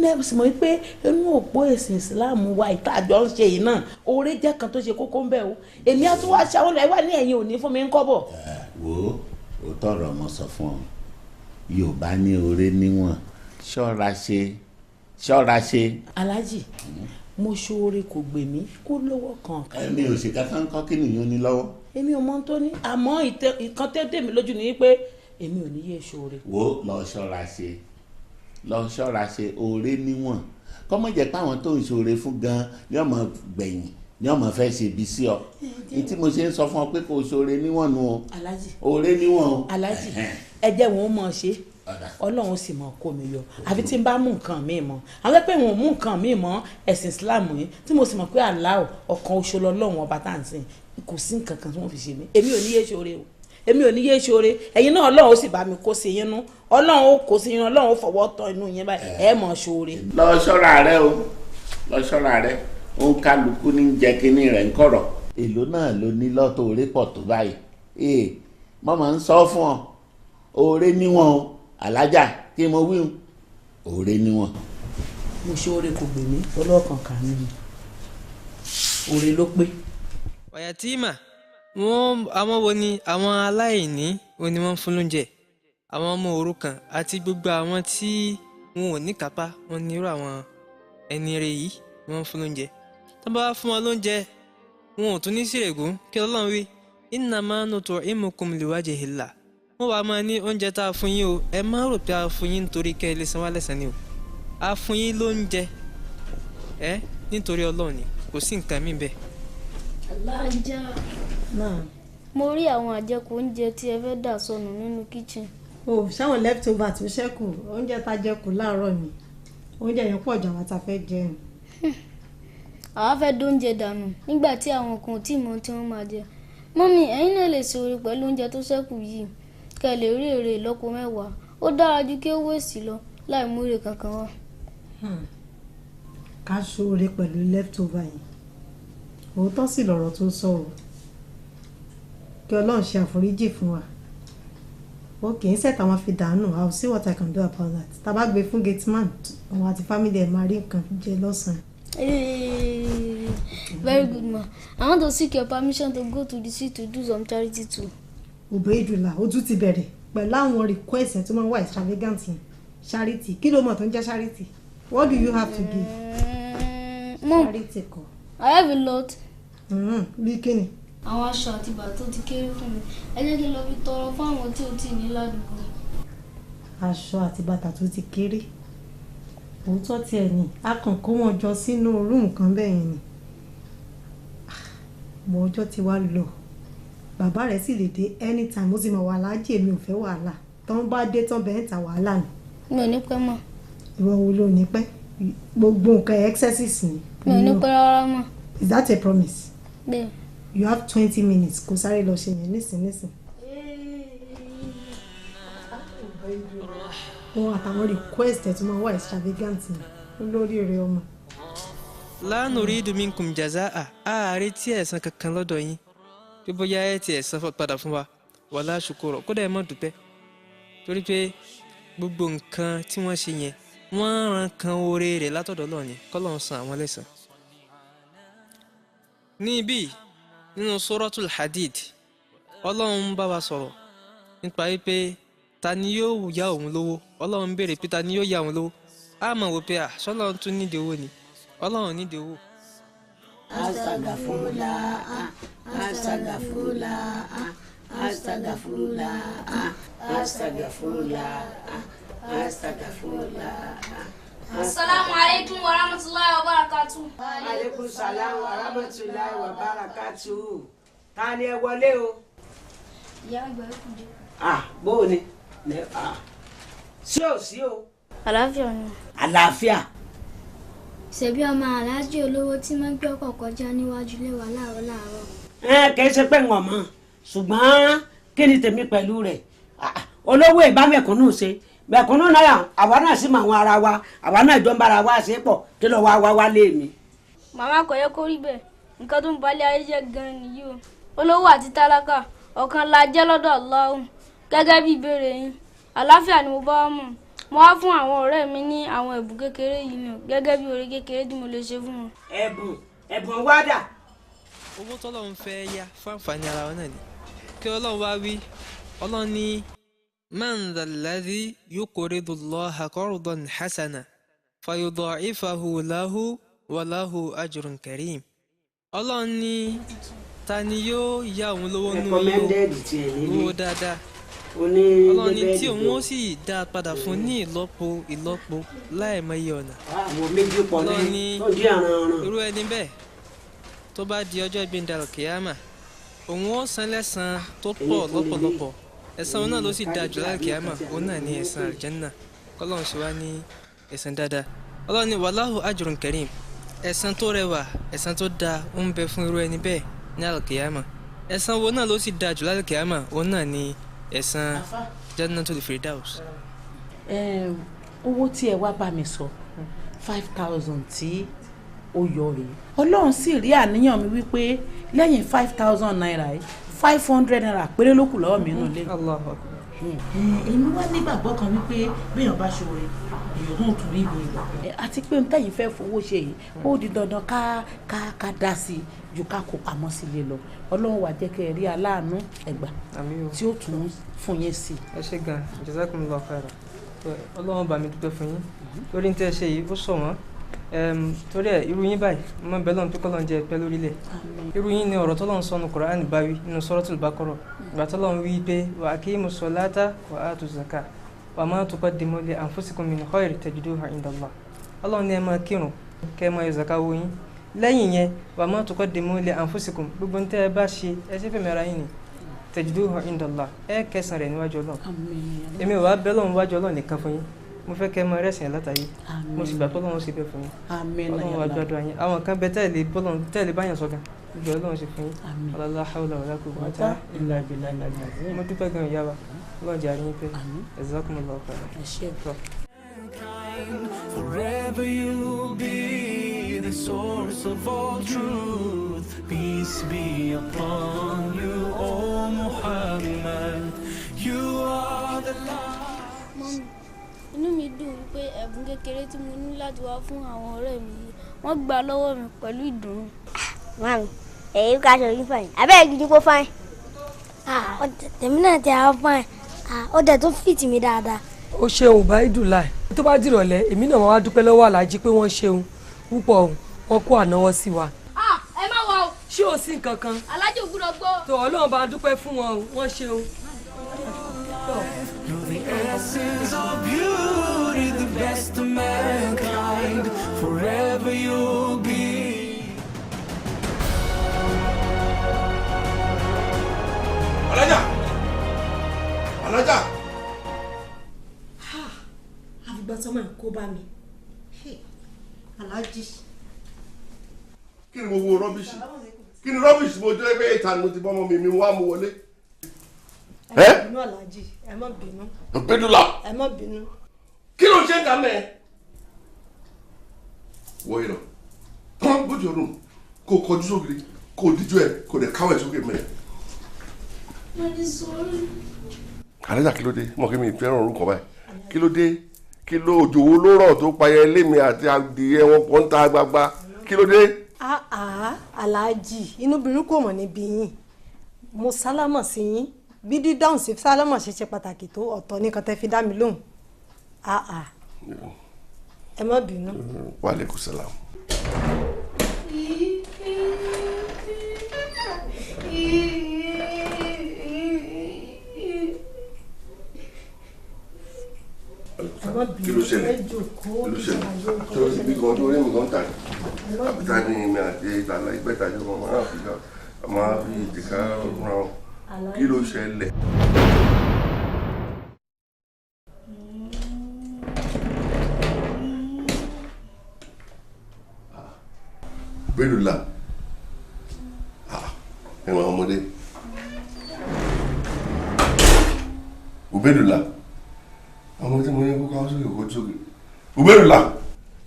nẹ́ẹ̀sì mọ̀ wípé inú òpó ẹ̀sìn ìsìláàmù wa ìtajọ́ ń ṣe yìí náà oore jẹ́ kan tó ṣe kókó ń bẹ̀ o èmi á tún wá ṣàwọn ẹ̀ wá ní ẹ̀yìn òní fún mi ń kọ́bọ̀. wo òótọ́ ọ̀rọ̀ ọmọ sọ fún ọ Yorùbá ní oore níwọ̀n ṣọ́ra ṣe. aláàjì mo ṣoore kò gbè mí kó lọ́wọ́ kan. ẹni òṣìkà kan kọ́ kí nìyẹn ní lọ́wọ́. èmi ò mọ tó ní àmọ́ ìkan tẹ́ mi lójú ni pé èmi ò ní yé ṣoore. wo lọ ṣọ́ra ṣe oore níwọ̀n kọ́mọ jẹ́ pé àwọn tó ń ṣoore fún gan ni ọmọ gbẹ̀yìn ni ọmọ fẹ́ ṣe ibi sí ọ ní tí mo ṣe ń sọ fún ọ pé kò ṣoore níwọ̀n nu o oore níwọ̀n o. aláàjì ẹ jẹ́ wọn ó mọ̀ ṣe ọlọ́run sì mọ̀ kó mi yọ àfi tí n bá mú nǹkan mi mọ́ àwọn pé wọn ò mú nǹkan mi mọ́ ẹ̀sìn Islam yìí tí mo sì mọ̀ pé Allah ọ̀kan oṣù lọ́lọ́run ọba tá à ń sìn kò sí nǹkan kan tí wọ́n fi ṣe mí èmi ò ní yé ṣoore o èmi ò ní yé ṣoore ẹ̀yin náà ọlọ́run ó sì bá mi kó sí yín nú ọlọ́run ó kó sí yín ọlọ́run ó fọwọ́ tọ́ inú yín báyìí ẹ̀ mọ̀ ṣoore. lọ ṣọ́ra rẹ ó ń kálukú ní jẹ kínní rẹ̀ ń kọ̀rọ̀ èlò náà ló ní lọ́tọ̀ orí pọ̀ tó báyìí mọ́ máa ń sọ fún ọ oore níwọ̀n o alájà kí mo wí oore níwọ̀n. mo ṣoore kò gbè mí ọlọ́kàn kà mí oore ló pé. ọ̀yàtìmà àwọn wo ni àwọn aláìní wo ni wọ́n fún lóúnjẹ àwọn ọmọ òrukàn àti gbogbo àwọn tí wọn ò ní kápá wọn ní irú àwọn ẹni rẹ̀ yìí ni wọ́n fún lóúnjẹ tó bá wá fún wọn lóúnjẹ wọn ò tún ní sírègùn kí Ọlọ́run wí innama nut'imukum liwajhillah wọ́n wá máa ní oúnjẹ tá a fún yín o ẹ má rò pé a fún yín nítorí kẹ́ ẹ lè san wá lẹ́san ni o a fún yín lóúnjẹ nítorí Ọlọ́run ni kò sí nǹkan mí bẹ́ẹ̀. alájà mo rí àwọn àjẹkù oúnjẹ tí ẹ fẹ́ dà sọnù nínú kitchen. o ṣáwọn leftover tó ṣẹ́kù oúnjẹ tá a jẹ kù láàárọ̀ ni oúnjẹ yẹn pọ̀ jù àwọn tá a fẹ́ jẹ ni. àwa fẹ́ dóúnjẹ dànù nígbà tí àwọn kan ò tí ì mọ tí wọ́n máa jẹ mọ́mí ẹ̀yin náà lè ṣòro pẹ̀lú oúnjẹ tó ṣẹ́kù yìí kẹ́ ẹ lè rí èrè ìlọ́po 10 ó dára ju kí ó wèsì lọ láì mú èrè kankan wá. ká ṣoore pẹ̀lú leftover yìí òótọ́ sì lọ̀rọ̀ tó sọ o kí Ọlọ́run ṣe àforíjì fún wa ó kì í ṣẹ̀tà wọn fi dànù I will see what I can do about that tá a bá gbé fún gateman òun àti family ẹ̀ máa rí nǹkan jẹ lọ́sàn-án. Very good ma. I want to seek your permission to go to the city to do some charity too. Ubeidullah ó tún ti bẹ̀rẹ̀ pẹ̀lú àwọn request ẹ̀ tó máa ń wá extravagant yẹn charity kí ló mọ̀ tó ń jẹ́ charity what do you have to give? Mom, charity kọ. I have a lot. Bí kíni? Àwọn aṣọ àti bàtà tó ti kéré fún mi ẹ jẹ́ kí n lọ fi tọrọ fún àwọn tí ò tí ì ní ládùúgbò. Aṣọ àti bàtà tó ti kéré òótọ́ tiẹ̀ ni a kàn kó wọn jọ sínú rúùmù kan bẹ́ẹ̀ yẹn ni mo ọjọ́ ti wá lọ bàbá rẹ̀ sì lè dé anytime ó sì mọ̀ wà láàjì èmi ò fẹ́ wàhálà tán bá dé tán bẹ́ẹ̀ ta wàhálà ni. mi ò ní pẹ́ mọ́. ìwọ wo ló ní pẹ́ gbogbo nǹkan excesses ni. mi ò ní pẹ́ rárá mọ́. is that a promise? bẹ́ẹ̀. you have 20 minutes kó sáré lọ ṣe yẹn nísìnyìí. wọn àtàwọn request ẹ̀ tó máa wá extravagant ni lórí rẹ̀ ọmọ. La nuridu minkum jazaa ààrẹ tí ẹ̀san kankan lọ́dọ̀ yín bí bóyá ẹ̀ tí ẹ̀san padà fún wa wala shukura kódà ẹ̀ mọ́ dúpẹ́ torí pé gbogbo nǹkan tí wọ́n ṣe yẹn wọ́n ran kan oore rẹ̀ látọ̀dọ̀ Ọlọ́run ni k'Ọlọ́run san àwọn lẹ́san. ní ibi nínú Suratul Hadid Ọlọ́run bá wa sọ̀rọ̀ nípa wípé ta ni yóò yá òun lówó Ọlọ́run béèrè pé ta ni yóò yá òun lówó a mọ̀ wò pé Ọlọ́run tún nídìí owó ni Ọlọ́run nídìí owó. Astagfirullah, astagfirullah, astagfirullah, astagfirullah, astagfirullah. Assalamu alaikum wa rahmatullahi wa barakatuh. Alaikum salam wa rahmatullahi wa barakatuh. Ta ni ẹ wọlé o? Ìyá àgbà ẹ kú jẹ. Bó ni? Sí ò sí o. Àlàáfíà ni. Àlàáfíà. Ṣebí ọmọ aláàjì olówó tí máa ń gbé ọkọ̀ kọjá níwájú ilé wa láàárọ̀. Kì í ṣe pé ń wọ̀n mọ́ ṣùgbọ́n kí ni tèmi pẹ̀lú rẹ̀ olówó ìbámẹ̀kúnnù ṣe mẹ̀kúnnù náà àwa náà sì mọ àwọn ara wa àwa náà jọ ń bára wa ṣe pọ̀ kí ló wá lé mi. Màmá kò yẹ kó rí bẹ́ẹ̀ nǹkan tó ń balẹ̀ ayé jẹ́ gan-an nìyí o. olówó àti tálákà ọ̀kan la jẹ́ lọ́dọ̀ Ọlọ́run. Gẹ́gẹ́ bí ìbéèrè yín, àlàáfíà ni mo bá wá mọ̀. Mo wá fún àwọn ọ̀rẹ́ mi ní àwọn ẹ̀bùn kékeré yìí ni gẹ́gẹ́ bí oore kékeré tí mo lè ṣe fún wọn. ẹ̀bùn wádà. owó tọ́lọ́run fẹ́ yá fún àǹfààní ara wọn náà ni kí Ọlọ́run wá wí Ọlọ́run ní man dhal ladhi yuqridu Allaha qardan hasana fayudha'ifahu lahu wa lahu ajrun karim. Ọlọ́run ní ta ni yóò yá òun lówó nínú yóò owó dáadáa. Ọlọ́run ní tí òun ó sì dá a padà fún ní ìlọ́po láìmọye ọ̀nà. Ọlọ́run ní irú ẹni bẹ́ẹ̀ tó bá di ọjọ́ ìgbéǹda kìámà òun ó san lẹ́san tó pọ̀ lọ́pọ̀lọpọ̀. Ẹ̀san òun náà ló sì dáa jù láì kìámà òun náà ní ẹ̀san àlùjánnà. Ọlọ́run ṣe wá ní ẹ̀san dáadáa. Ọlọ́run ní wàláhù ajrun karim. Ẹ̀san tó rẹwà ẹ̀san tó dáa ó ń bẹ fún irú ẹni bẹ́ẹ̀ ní àlùkìámà. Ẹ̀san wo náà ló sì dáa jù láì kìámà òun náà ní ẹ̀san Jannatul Firdaus. owó tí ẹ wá bá mi sọ 5,000 tí ó yọ rèé Ọlọ́run sì rí àníyàn mi wípé lẹ́yìn 5,000 naira yìí 500 naira péré ló kù lọ́wọ́ mi nínú ilé. èmi wá nígbàgbọ́ kan wípé béèyàn bá ṣòro èèyàn náà tún rí ìwé rẹ̀ àti pé n tẹ́yìn fẹ́ fowó ṣe yìí ó di dandan ká dá sí i ju ká kó pamọ́ sílé lọ Ọlọ́run wá jẹ́ kẹ́ ẹ rí aláàánú ẹgbà tí ó tún fún yín sí. ẹ ṣé gan jazakumullahu khairan Ọlọ́run bá mi dúpẹ́ fún yín lórí ní tẹ́ ẹ ṣe yìí ó sọ wọ́n torí ẹ irú yín báyìí mo bẹ̀ lọ́n pé kọ́lọ́n jẹ pẹ́ lórílẹ̀ irú yín ni ọ̀rọ̀ tọ́lọ́run sọ nínú Kùránì bá wí nínú Suratul Baqarah ìgbà tọ́lọ́run wí pé wa aqimus salata wa atuz zakata wa ma tuqaddimu li anfusikum min khairin tajiduhu indallah. Ọlọ́run ní ẹ máa kírun kẹ́ ẹ máa yọ zaka wo yín lẹ́yìn yẹn wa ma tuqaddimu li anfusikum gbogbo ní tẹ́ ẹ bá ṣe ẹ ṣe fẹ̀mí ara yín ni tajiduhu indallah ẹ kẹsàn rẹ̀ níwájú Ọlọ́run. Èmi ò wá bẹ̀ lọ́run níwájú Ọlọ́run nìkan fún yín mo fẹ́ kẹ́ ẹ mọ ẹrẹ́sìn látàyè mo sì gbà pé Ọlọ́run ṣe bẹ́ẹ̀ fún yín Ọlọ́run wá gbàdúrà yín àwọn kan bẹ tẹ́lẹ̀ báyàn sọ gan gbogbo Ọlọ́run ṣe fún yín la hawla wala quwwata illa billahi mo dúpẹ́ gan ìyá wa Ọlọ́run jẹ́ àríyìn pé jazakumullahu khairan. Forever you'll be the source of all truth. Peace be upon you, O Muhammad. You are the light. Inú mi dùn wípé ẹ̀bùn kékeré tí mo ní láti wá fún àwọn ọ̀rẹ́ mi yìí wọ́n gbà lọ́wọ́ mi pẹ̀lú ìdùnnú. Mami, èyí ká ṣe orí fáìn. Abẹ́rẹ́ gidi kó fáìn. Tèmi náà ti àwọn fáìn. Ó dẹ̀ tún fìtì mi dáadáa. Ó ṣeun Ubaidullah. Tó bá dìrọ̀lẹ́ èmi náà wá dúpẹ́ lọ́wọ́ Aláàjì pé wọ́n ṣeun púpọ̀ wọn kó ànáwọ́ sí wa. Ẹ má wọ o. Ṣé o sí nǹkan kan? Aláàjì ò gbúdọ̀ gbọ́. Tó Ọlọ́run bá dúpẹ́ fún wọn o wọ́n ṣeun. You're the essence of beauty, the best of mankind. Forever you'll be. Alájà. àfìgbà tó máa kó bá mi Aláàjì. Kí ni mo wo rọ́bìṣì? Kí ni rọ́bìṣì mo jẹ́ pé ìta ni mo ti bọ́ ọmọ mi wá mo wọlé? Ẹ má bínú Aláàjì, ẹ má bínú. Pédùlà. Ẹ má bínú. Kí ló ṣe ń dà mẹ́? Wọ ìlọ. Kọ́ bójú ọdún kó kọjú sókè kó díjú ẹ̀ kó dẹ̀ káwọ̀ ẹ̀ sókè mẹ́. Alájà kí ló dé? Mọ̀ kí mi fẹ́ràn orúkọ báyìí. Kí ló dé? Kí ló òjò wo ló rọ̀ tó payẹ lémi àti adìyẹ wọn pọ̀ ń ta gbagba? Kí ló dé? Aláàjì inú bìrì kò mọ̀ níbí yín mo sálámọ̀ sí yín bí dídáhùn sí sálámọ̀ ṣe pàtàkì tó ọ̀tọ̀ ní kan tẹ́ fi dá mi lóhùn ẹ má bínú. Wa alaikum salam. Kí ló ṣẹlẹ̀? Kí ló ṣẹlẹ̀? Tó ibi kan tó rí mi kan tà ní. Àbúta ní mi àti ìgbàlá ìgbẹ́ta jọ máa fi ìdìkà ràn. Kí ló ṣẹlẹ̀? Pédùlà. Ẹ̀wọ̀n ọmọdé. Pédùlà. Àwọn tí mo ní kó káwọ́ sókè kó sókè. Pédùlà.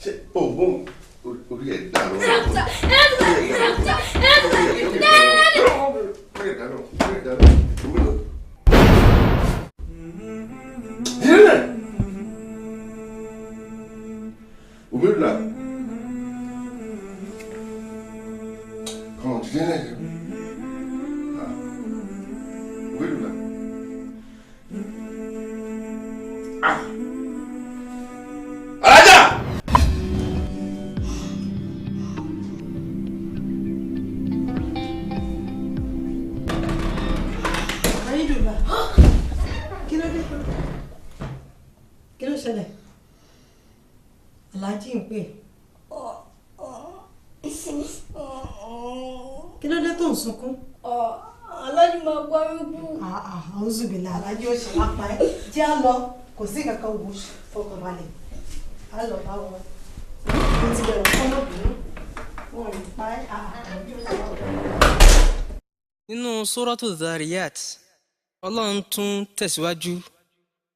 Ṣé òògùn orí ẹ̀ dàrú? Jẹ́lẹ̀ jẹ́. Òbẹ́dùlá. Alájà! Ayédùlá. Kí ló dé? Kí ló ṣẹlẹ̀? Aláàjì ń pè. Kí ló dé tó ń sunkún? Aláàjì máa gbọ́ mi kú. Àwọn zùbìlà aláàjì ó ṣe lápá ẹ̀. Jẹ́ á lọ, kò sí kankan wò fọkànbalẹ̀. Á lọ bá wọn. Mo ti bẹ̀rù fọ́mọ́bìnrin. Wọ́n rí pa ẹ́ àjọ ìṣòro. nínú Suratu Dhariyat ọlọ́run tún tẹ̀síwájú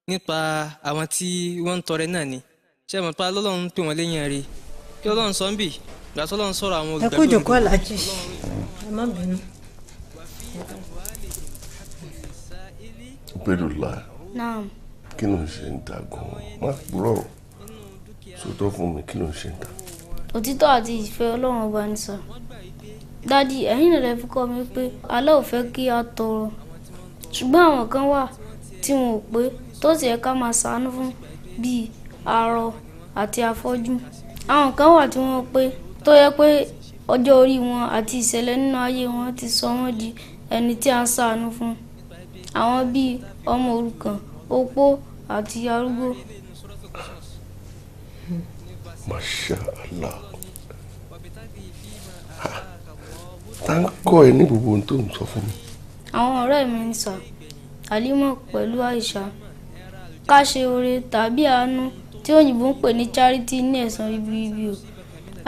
nípa àwọn tí wọ́n ń tọrẹ náà ni ṣé ẹ mọ̀ pé ọlọ́run pè wọ́n léyìn rí kí ọlọ́run sọ ń bì gbà tó ọlọ́run sọ̀rọ̀ àwọn ẹ kú ìjòkó aláàjì ẹ má bínú. Òbẹ́dùlá. Naam. Kí ló ń ṣe ń ta gan-an? Má gbúrọ̀. Sòótọ́ fún mi, kí ló ń ṣe ń ta? Òtítọ́ àti ìfẹ́ Ọlọ́run ọba ní sọ. Dádì, ẹ̀yin náà lè fi kọ́ mi pé Allah ò fẹ́ kí a tọrọ. Ṣùgbọ́n àwọn kan wà tí wọn ò pé tó sì yẹ ká máa ṣàánú fún bíi arọ àti afọ́jú. Àwọn kan wà tí wọ́n pé tó yẹ pé ọjọ́ orí wọn àti ìṣẹ̀lẹ̀ nínú ayé wọn ti sọ wọ́n di ẹni tí a ń ṣàánú fún. Àwọn bíi ọmọ òrukàn, opó àti arúgbó. Masha Allah. Tá ń kọ́ ẹ ní gbogbo ohun tó ń sọ fún mi. Àwọn ọ̀rẹ́ mi ń sà Àlímọ̀ pẹ̀lú Àìṣà ká ṣe oore tàbí àánú tí òyìnbó ń pè ní charity ní ẹ̀san ribiribi o.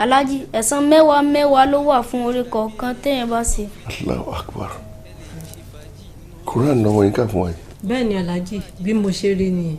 Aláàjì, ẹ̀san 10 ló wà fún oore kọ̀ọ̀kan téèyàn bá ṣe. Allahu Akbar. Quran lọ́wọ́ yín kà fún wa yìí. bẹ́ẹ̀ ni aláàjì bí mo ṣe rí nìyẹn.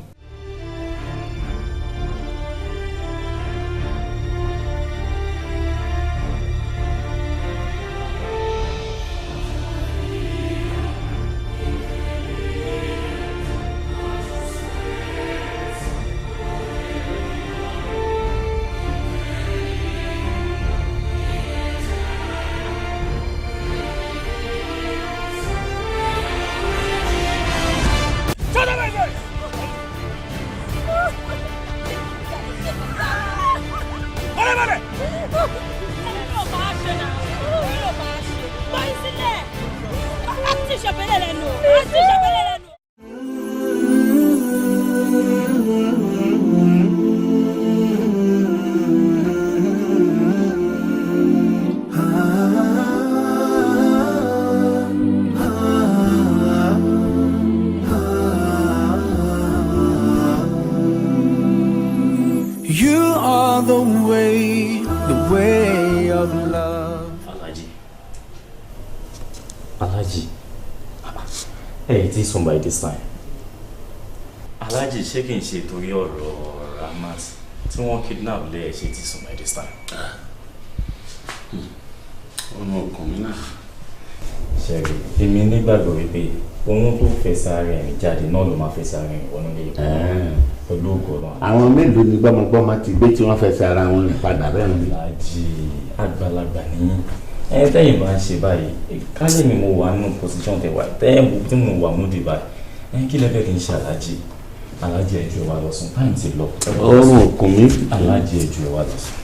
You are the way of love. Alhaji, hey, it is sùn by this time. Alhaji, ṣé kìí ṣe torí ọ̀rọ̀ Rahmat tí wọ́n kidnap lé ṣe ti sùn by this time. Ọ̀nà ọkàn mi náà. Ṣẹ̀rí, èmi nígbàgbọ́ wípé ohun tó fẹ́ sáré ẹ̀mí jáde náà ló máa fẹ́ sáré ìwọ̀nù lè kọ́ pẹ̀lú ògo náà. Àwọn mélòó ni gbọ́mọgbọ́mọ ti gbé tí wọ́n fẹ́ sára wọn rìn padà bẹ́ẹ̀ ni. Alhaji, àgbàlagbà nìyí. Tẹ́yìn bá ń ṣe báyìí kálẹ̀ mi mo wà nínú position tẹ̀ wá tẹ́yìn tí mo wà mú di báyìí kí lẹ́fẹ̀ẹ́ kì í ṣe Alhaji. Alhaji ẹjọ́ wa lọ sùn táyìn ti lọ. Ọrùn òkun mi. Alhaji ẹjọ́ wa lọ sùn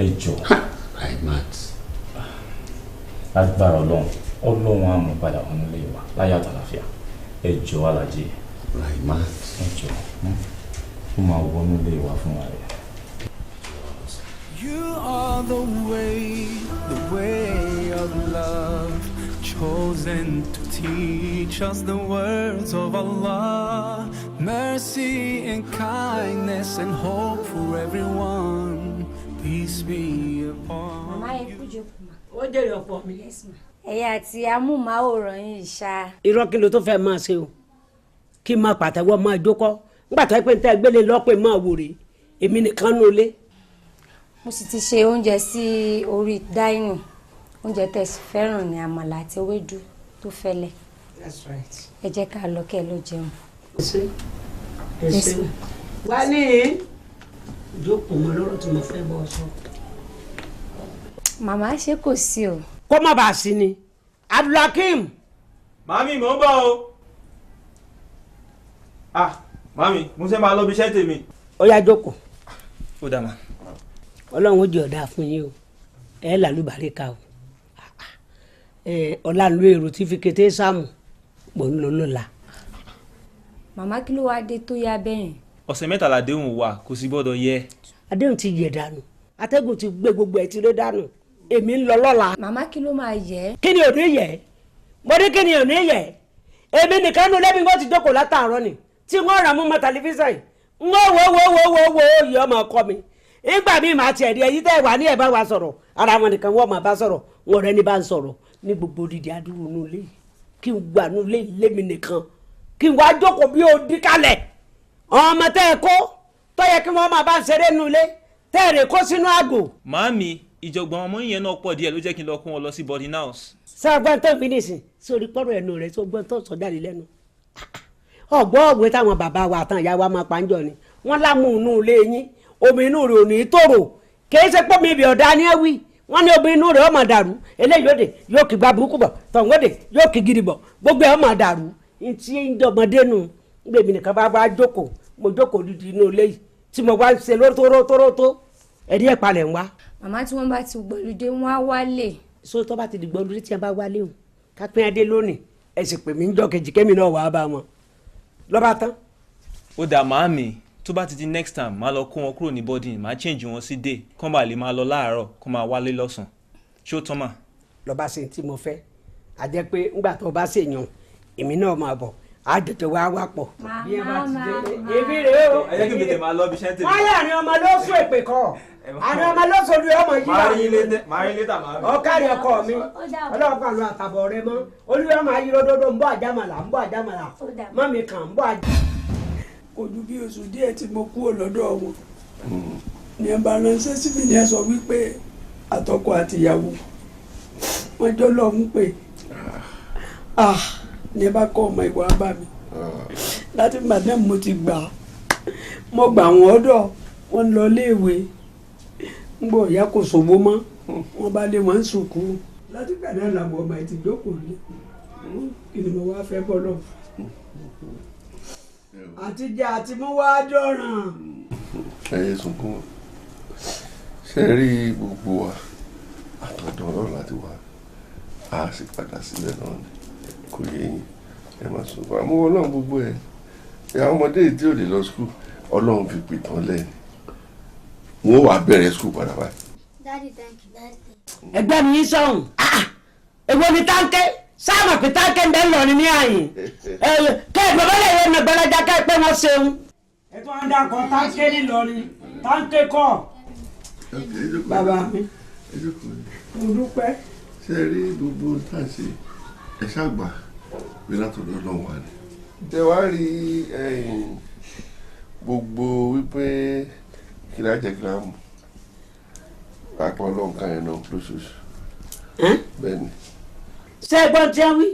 ẹjọ́. Rahmat. Agbára Ọlọ́run á mú padà wọn nílé wa láyọ̀ àtàlàfíà ẹjọ́ Alhaji. Rahmat. ẹjọ́ ó máa wọnú ilé wa fún wa rẹ̀. You are the way of love, chosen to teach us the words of Allah, mercy and kindness and hope for everyone. Peace be upon you. Ó jẹ́rìí ọ̀pọ̀ mi. Ẹ̀yin àti amúmáwòrán yìí ṣá. Irọ́ kí ló tó fẹ́ máa ṣe o? Kí n máa pàtẹ́wọ́ máa jókòó. Nígbà tó yẹ pé níta gbélé lọ́pẹ́ máa wò rè èmi nìkan nù lé. Mo sì ti ṣe oúnjẹ sí orí dáínì. Oúnjẹ tẹ̀sí fẹ́ràn ní àmàlà àti ewédú tó fẹ́lẹ́. That's right. Ẹ jẹ́ ká lọ kẹ́ ló jẹun. Ẹ ṣé. Wá ní ìjókòó mọ lọ́rọ̀ tí mo fẹ́ bọ́ sọ. Màmá ṣé kò sí o. kó má bàa sí ni. Abdulhakeem. màámi mò ń bọ̀ o. màámi mo ṣe máa lọ bí iṣẹ́ tèmi. ó yá jókòó. ó dà mà. ọlọ́run ó jẹ́ ọ̀dà fún yín o ẹ làlúbàríkà o ọ̀làǹlú èrò tí fi kété sáàmù pọ̀ ń lọ lọ́la. màmá kí ló wáá dé tó yá bẹ́ẹ̀. ọ̀sẹ̀ mẹ́tàlá déhùn wà kò sí gbọ́dọ̀ yẹ. àdéhùn ti yẹ dànù atẹ́gùn ti gbé gbogbo ẹ̀ ti ré dànù èmi ń lọ lọ́la. màmá kí ló máa yẹ. kí ni ò ní yẹ mo ní kí ni ò ní yẹ èmi nìkan nu lẹ́bi wọ́n ti jókòó látàárọ̀ ni tí wọ́n rà mú mọ́ tẹlifíṣàn ń wo yìí ọmọ ọkọ mi nígbà míì máa tiẹ̀ rí ẹyí tẹ́ wà ní ẹ̀ bá wa sọ̀rọ̀ ara wọn nìkan wọ́n máa bá sọ̀rọ̀ wọn rẹ ní bá ń sọ̀rọ̀ ní gbogbo dídí adúrú inú ilé kí n gbà inú ilé lémi nìkan kí n wá jókòó bí odi kalẹ̀ ọmọ tẹ́ ẹ kó tó yẹ kí wọ́n máa bá ń ṣeré inú ilé tẹ́ ẹ rè kó sínú àgò. màámi ìjọ̀gbọ̀n ọmọ yẹn náà pọ̀ díẹ̀ ló jẹ́ kí n lọ kó wọn lọ sí boarding house. sọgbọ́n tó fi nìsín sórí pọ́rọ̀ ẹnu rẹ̀ sọgbọ́n tó sọ jáde lẹ́nu ọgbọ́n ọ̀gbẹ́ táwọn bàbá wa àtàn ìyá wa máa pa ń jọ ni wọ́n lámú inú ilé yín omi inú rẹ̀ ò ní tòrò kì í ṣe pọ́ mi ibì ọ̀dà ni ẹ wí wọ́n ní omi inú rẹ̀ ọmọ dàrú eléyìí òde yóò kí gba burúkú bọ̀ tọ̀húnwóde yóò kí gidi bọ̀ gbogbo ẹ̀ ọmọ dàrú ntí ń dọ̀mọdé nu gbèmí nìkan bá wá jókòó mo jókòó dídí inú ilé yìí tí mo wá ṣe lótórótórótó ẹ̀rí ẹ̀ palẹ̀ ń wá. màmá tí wọ́n bá ti gbọ́lùdé wọ́n á wálé. so tó bá ti di gbọ́lùdé tí a bá wálé o kápẹ́ adé lónìí ẹ sì pè mí ń jọ kejì kémi náà wàá bá wọn lọ́ba tán. ó dà màámi tó bá ti di next time máa lọ kó wọn kúrò ní boarding máa change wọn sí day kán bá lè máa lọ láàárọ̀ kán máa wálé lọ́sàn-án ṣé ó tán mà. lọ́ba ṣe tí mo fẹ́ a jẹ́ pé ńgbà tó bá ṣèyàn èmi náà máa bọ̀ á tètè wá wá pọ̀. bí ẹ bá ti dé èmi rèé o. ẹ jẹ́ kí n tètè máa lọ bí iṣẹ́ tèmi. wọ́n yà ni ọmọ ló sún èpè kọ́ àni ọmọ ló sọdún ọmọ yìí máa rí létà máa rí. ọ̀kárí ọkọ mi ọlọ́ọ̀kan lu àtàbọ̀ rẹ mọ́ olúwa máa yí lódodo ń bọ̀ àjàmàlà mọ́ mi kàn ń bọ̀ àjàmàlà. kò ju bí oṣù díẹ̀ tí mo kúrò lọ́dọ̀ wọn ní ẹ bá ránṣẹ́ sí mi ní ẹ sọ wípé àtọkọ àtìyàwó wọn jọ lọ ń pè ní ẹ bá kọ́ ọmọ ìwà bá mi láti gbàdé mo ti gbà mo gbà wọn ọ̀dọ̀ wọn lọ léèwé ń gbọ́ ìyá kò sòwò mọ́ wọn bá lé wọn sùkú láti gbàdé làwọn ọmọ ẹ ti jókòó lé kí ni mo wá fẹ́ bọ́ lọ. àtijọ́ àti mú wá dọ̀ràn. ẹyẹ sunkún ṣe rí gbogbo wa àtọ̀dọ̀ ọlọ́run láti wá a sì padà sílẹ̀ náà ni kò yé yín ẹ má sunkún àmọ́ ọlọ́run gbogbo ẹ̀ àwọn ọmọdé tí ò lè lọ skul ọlọ́run fi pè tán lẹ́yìn wọn ò wá bẹ̀rẹ̀ skul padà báyìí. ẹgbẹ́ mi yín sọ̀hún èwo ni táǹkẹ́ sáàmù pé táǹkẹ́ ń bẹ́ ń lọ ní àyìn kẹ́ ẹ̀ bàbá lè yẹn nàgbàlájà ká ẹ pé wọ́n ṣeun. ẹ tó ń dàkọ táǹkẹ́ nílọrin táǹkẹ́ kọ́ bàbá mi mo dúpẹ́. ṣe rí gbogbo tá a ṣe ẹ ṣàgbà pé látọ̀dọ̀ ọlọ́run wà ní. tẹ wá rí gbogbo wípé kìlá jẹ gíráàmù àpò ọlọ́run kan yẹn náà lóṣooṣù. bẹ́ẹ̀ ni. ṣé ẹ̀gbọ́n tí wọ́n wí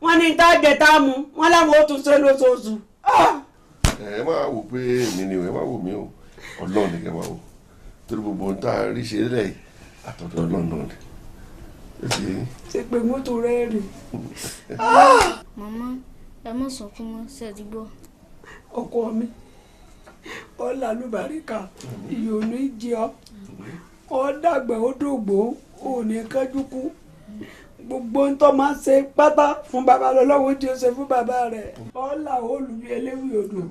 wọ́n ní tá a jẹ tá a mú wọ́n láwọn ó tún ṣe lóṣooṣù. ẹ máa wò pé èmi ni ẹ máa wò mí o ọlọ́run ni kẹ́ máa wò torí gbogbo ohun tá a rí ṣe lẹ́yìn àtọ̀dọ̀ ọlọ́run náà ni. ṣe pé mọ́tò rẹ̀ rè. màmá ẹ mọ̀ sọkún mọ́ ṣe ti gbọ́. ọkọ mi ọlá lùbáríkà ìyọ̀nù ìjì ọ dàgbà ó dògbò ò ní kájú kú gbogbo ń tọ́ máa ṣe pátá fún bàbá lọ́wọ́ tí ó ṣe fún bàbá rẹ̀ ọlá olùbí eléwì odò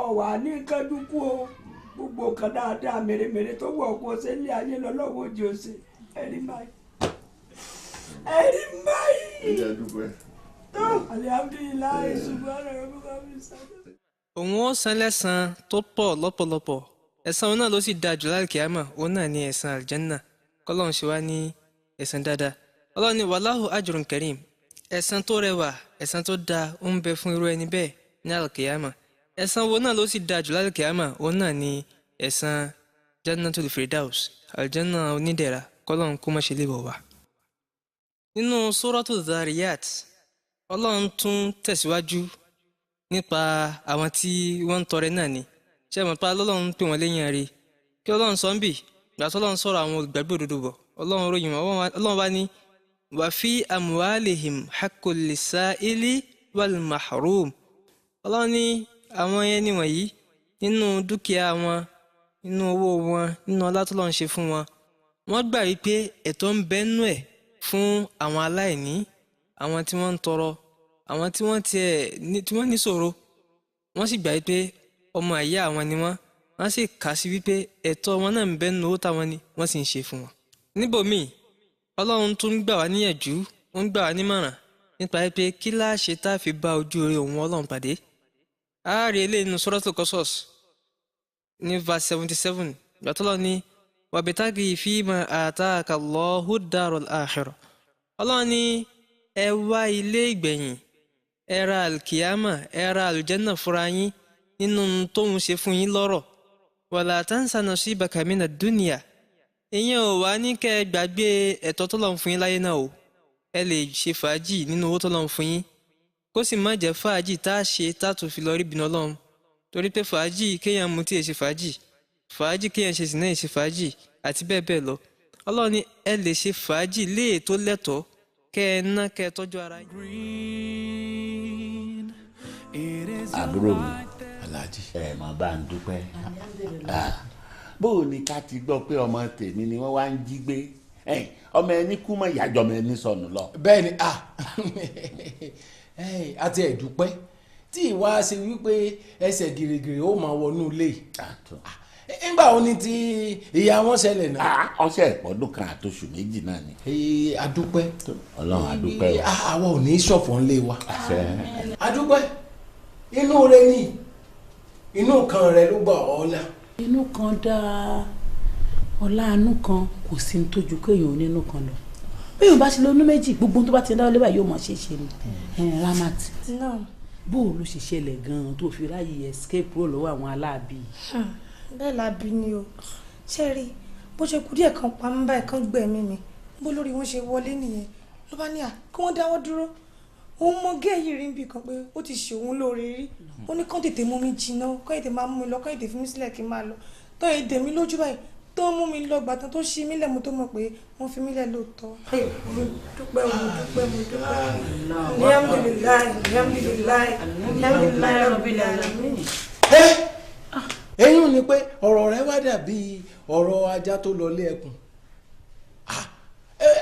ọ̀wà ní kájú kú o gbogbo kan dáadáa mèremère tó wọ̀ ọkọ̀ ṣe ní ayé lọ́wọ́ tí ó ṣe ẹ̀rí báyìí. alihamdulilayi subahana rabuka. òun ó san lẹ́san tó pọ̀ lọ́pọ̀lọpọ̀ ẹ̀san òun náà ló sì dáa jù lálùkìyámà òun náà ní ẹ̀san àlìjánná kọ́lọ́run ṣe wá ní ẹ̀san dáadáa ọlọ́run ní wàláhù ajrun karim ẹ̀san tó rẹwà ẹ̀san tó dáa ó ń bẹ fún irú ẹni bẹ́ẹ̀ ní àlùkìyámà ẹ̀san wo náà ló sì dáa jù lálùkìyámà òun náà ní ẹ̀san jannatul firdaus àlìjánná onídẹ̀ra kọ́lọ́run kó má ṣe lè wọ̀ wá. nínú suratu dhariyat ọlọ́run tún tẹ̀síwájú nípa àwọn tí wọ́n ń tọrẹ náà ni ṣé mọ̀ pa ọlọ́run pè wọ́n léyìn rí kí ọlọ́run sọ ń bì gbà tó ọlọ́run sọ̀rọ̀ àwọn olùgbàgbé òdodo bọ̀ ọlọ́run ròyìn wọn ọlọ́run bá ní wa fi amwalihim haqqul lisaili wal mahrum. Ọlọ́run ní àwọn ẹni wọ̀nyí nínú dúkìá wọn, nínú owó wọn, nínú ọlá tí Ọlọ́run ṣe fún wọn, wọ́n gbà wípé ẹ̀tọ́ ń bẹ nínú ẹ̀ fún àwọn aláìní, àwọn tí wọ́n ń tọrọ, àwọn tí wọ́n níṣòro. Wọ́n sì gbà wípé ọmọ ìyá àwọn ni wọ́n sì kà sí wípé ẹ̀tọ́ wọn náà ń bẹ nínú owó táwọn ní, wọ́n sì ń ṣe fún wọn. Níbòmíì Ọlọ́run tún ń gbà wá níyànjú, ó ń gbà wá nímọ̀ràn nípa wípé kí láṣẹ tá a fi bá ojú rere òun Ọlọ́run pàdé. A rí eléyìí nínú Suratul Qasas ní verse 77 gbàtọ́lọ́ ní wabtaghi fima ataka Allahu ad-darul akhirah. Ọlọ́run ní ẹ wá ilé ìgbẹ̀yìn, ẹ ra alkiyama, ẹ ra aljanna fúnra yín nínú tóun ṣe fún yín lọ́rọ̀. Wala tansa nasibaka mina dunya. Ìyẹn ò wá ní kẹ́ ẹ gbàgbé ẹ̀tọ́ tọ́lọ́run fún yín láyé náà o. Ẹ lè ṣe fàájì nínú owó tọ́lọ́run fún yín, kó sì má jẹ́ fàájì tá a ṣe tá a tún fi lọ rí bínú Ọlọ́run. Torí pé fàájì kéèyàn mutí ẹ̀ ṣe fàájì kéèyàn ṣe sìnà ẹ̀ ṣe fàájì àti bẹ́ẹ̀ bẹ́ẹ̀ lọ. Ọlọ́run ní ẹ lè ṣe fàájì léè tó lẹ́tọ̀ọ́ kẹ́ ẹ ná kẹ́ ẹ tọ́jú ara yín. àbúrò mi Alhaji mọ̀ bá ń dúpẹ́ bó o ní ká ti gbọ́ pé ọmọ tèmi ni wọ́n wá ń jí gbé ọmọ ẹni kú mọ́ ìyájọ́ ọmọ ẹni sọnù lọ. bẹ́ẹ̀ ni àti ẹ̀dúpẹ́ tí ìwà ṣe wípé ẹsẹ̀ gìrìgìrì ó máa wọnú ilé nígbà wo ni tí ìyá wọn ṣẹlẹ̀ náà. ọṣẹ ìpọ́dún kan àtòṣù méjì náà ni. adúpẹ́ Ọlọ́run adúpẹ́ o. àwa ò ní ṣọ̀fọ̀ ńlẹ̀ wa. adúpẹ́ inú rẹ ni inú kan rẹ ló gbà ọ́ là. inú kan dáa ọlá àánú kan kò sí ní tójú kéèyàn ò nínú kan lọ bí yóò bá ṣe lónú méjì gbogbo tó bá ti dáwọ́ lébà yóò mọ̀ ṣe é ṣe ni Ramat bó o ló ṣe ṣẹlẹ̀ gan-an tó fi ráyè escape kúrò lọ́wọ́ àwọn aláàbí. bẹ́ẹ̀ lábí ni o ṣe rí bó ṣe kú díẹ̀ kan pa mí báyìí kan gbẹ̀mí mi bó lórí wọn ṣe wọlé nìyẹn ló bá ní kí wọ́n dáwọ́ dúró òun mọ géèyì rí níbi kan pé ó ti ṣe òun lóore rí ó ní kán tètè mú mi jìnnà kán tètè máa mú mi lọ kán tètè fi mí sílẹ̀ kí n máa lọ tó èdè mi lójú báyìí tó mú mi lọ gbàtàn tó ṣí mílẹ̀ mo tó mọ̀ pé wọ́n fi mílẹ̀ lóòótọ́. mo dúpẹ́ alhamdulilayi rabbil alamin. eyín ni pé ọ̀rọ̀ rẹ wá dàbí ọ̀rọ̀ ajá tó lọ lé ẹkùn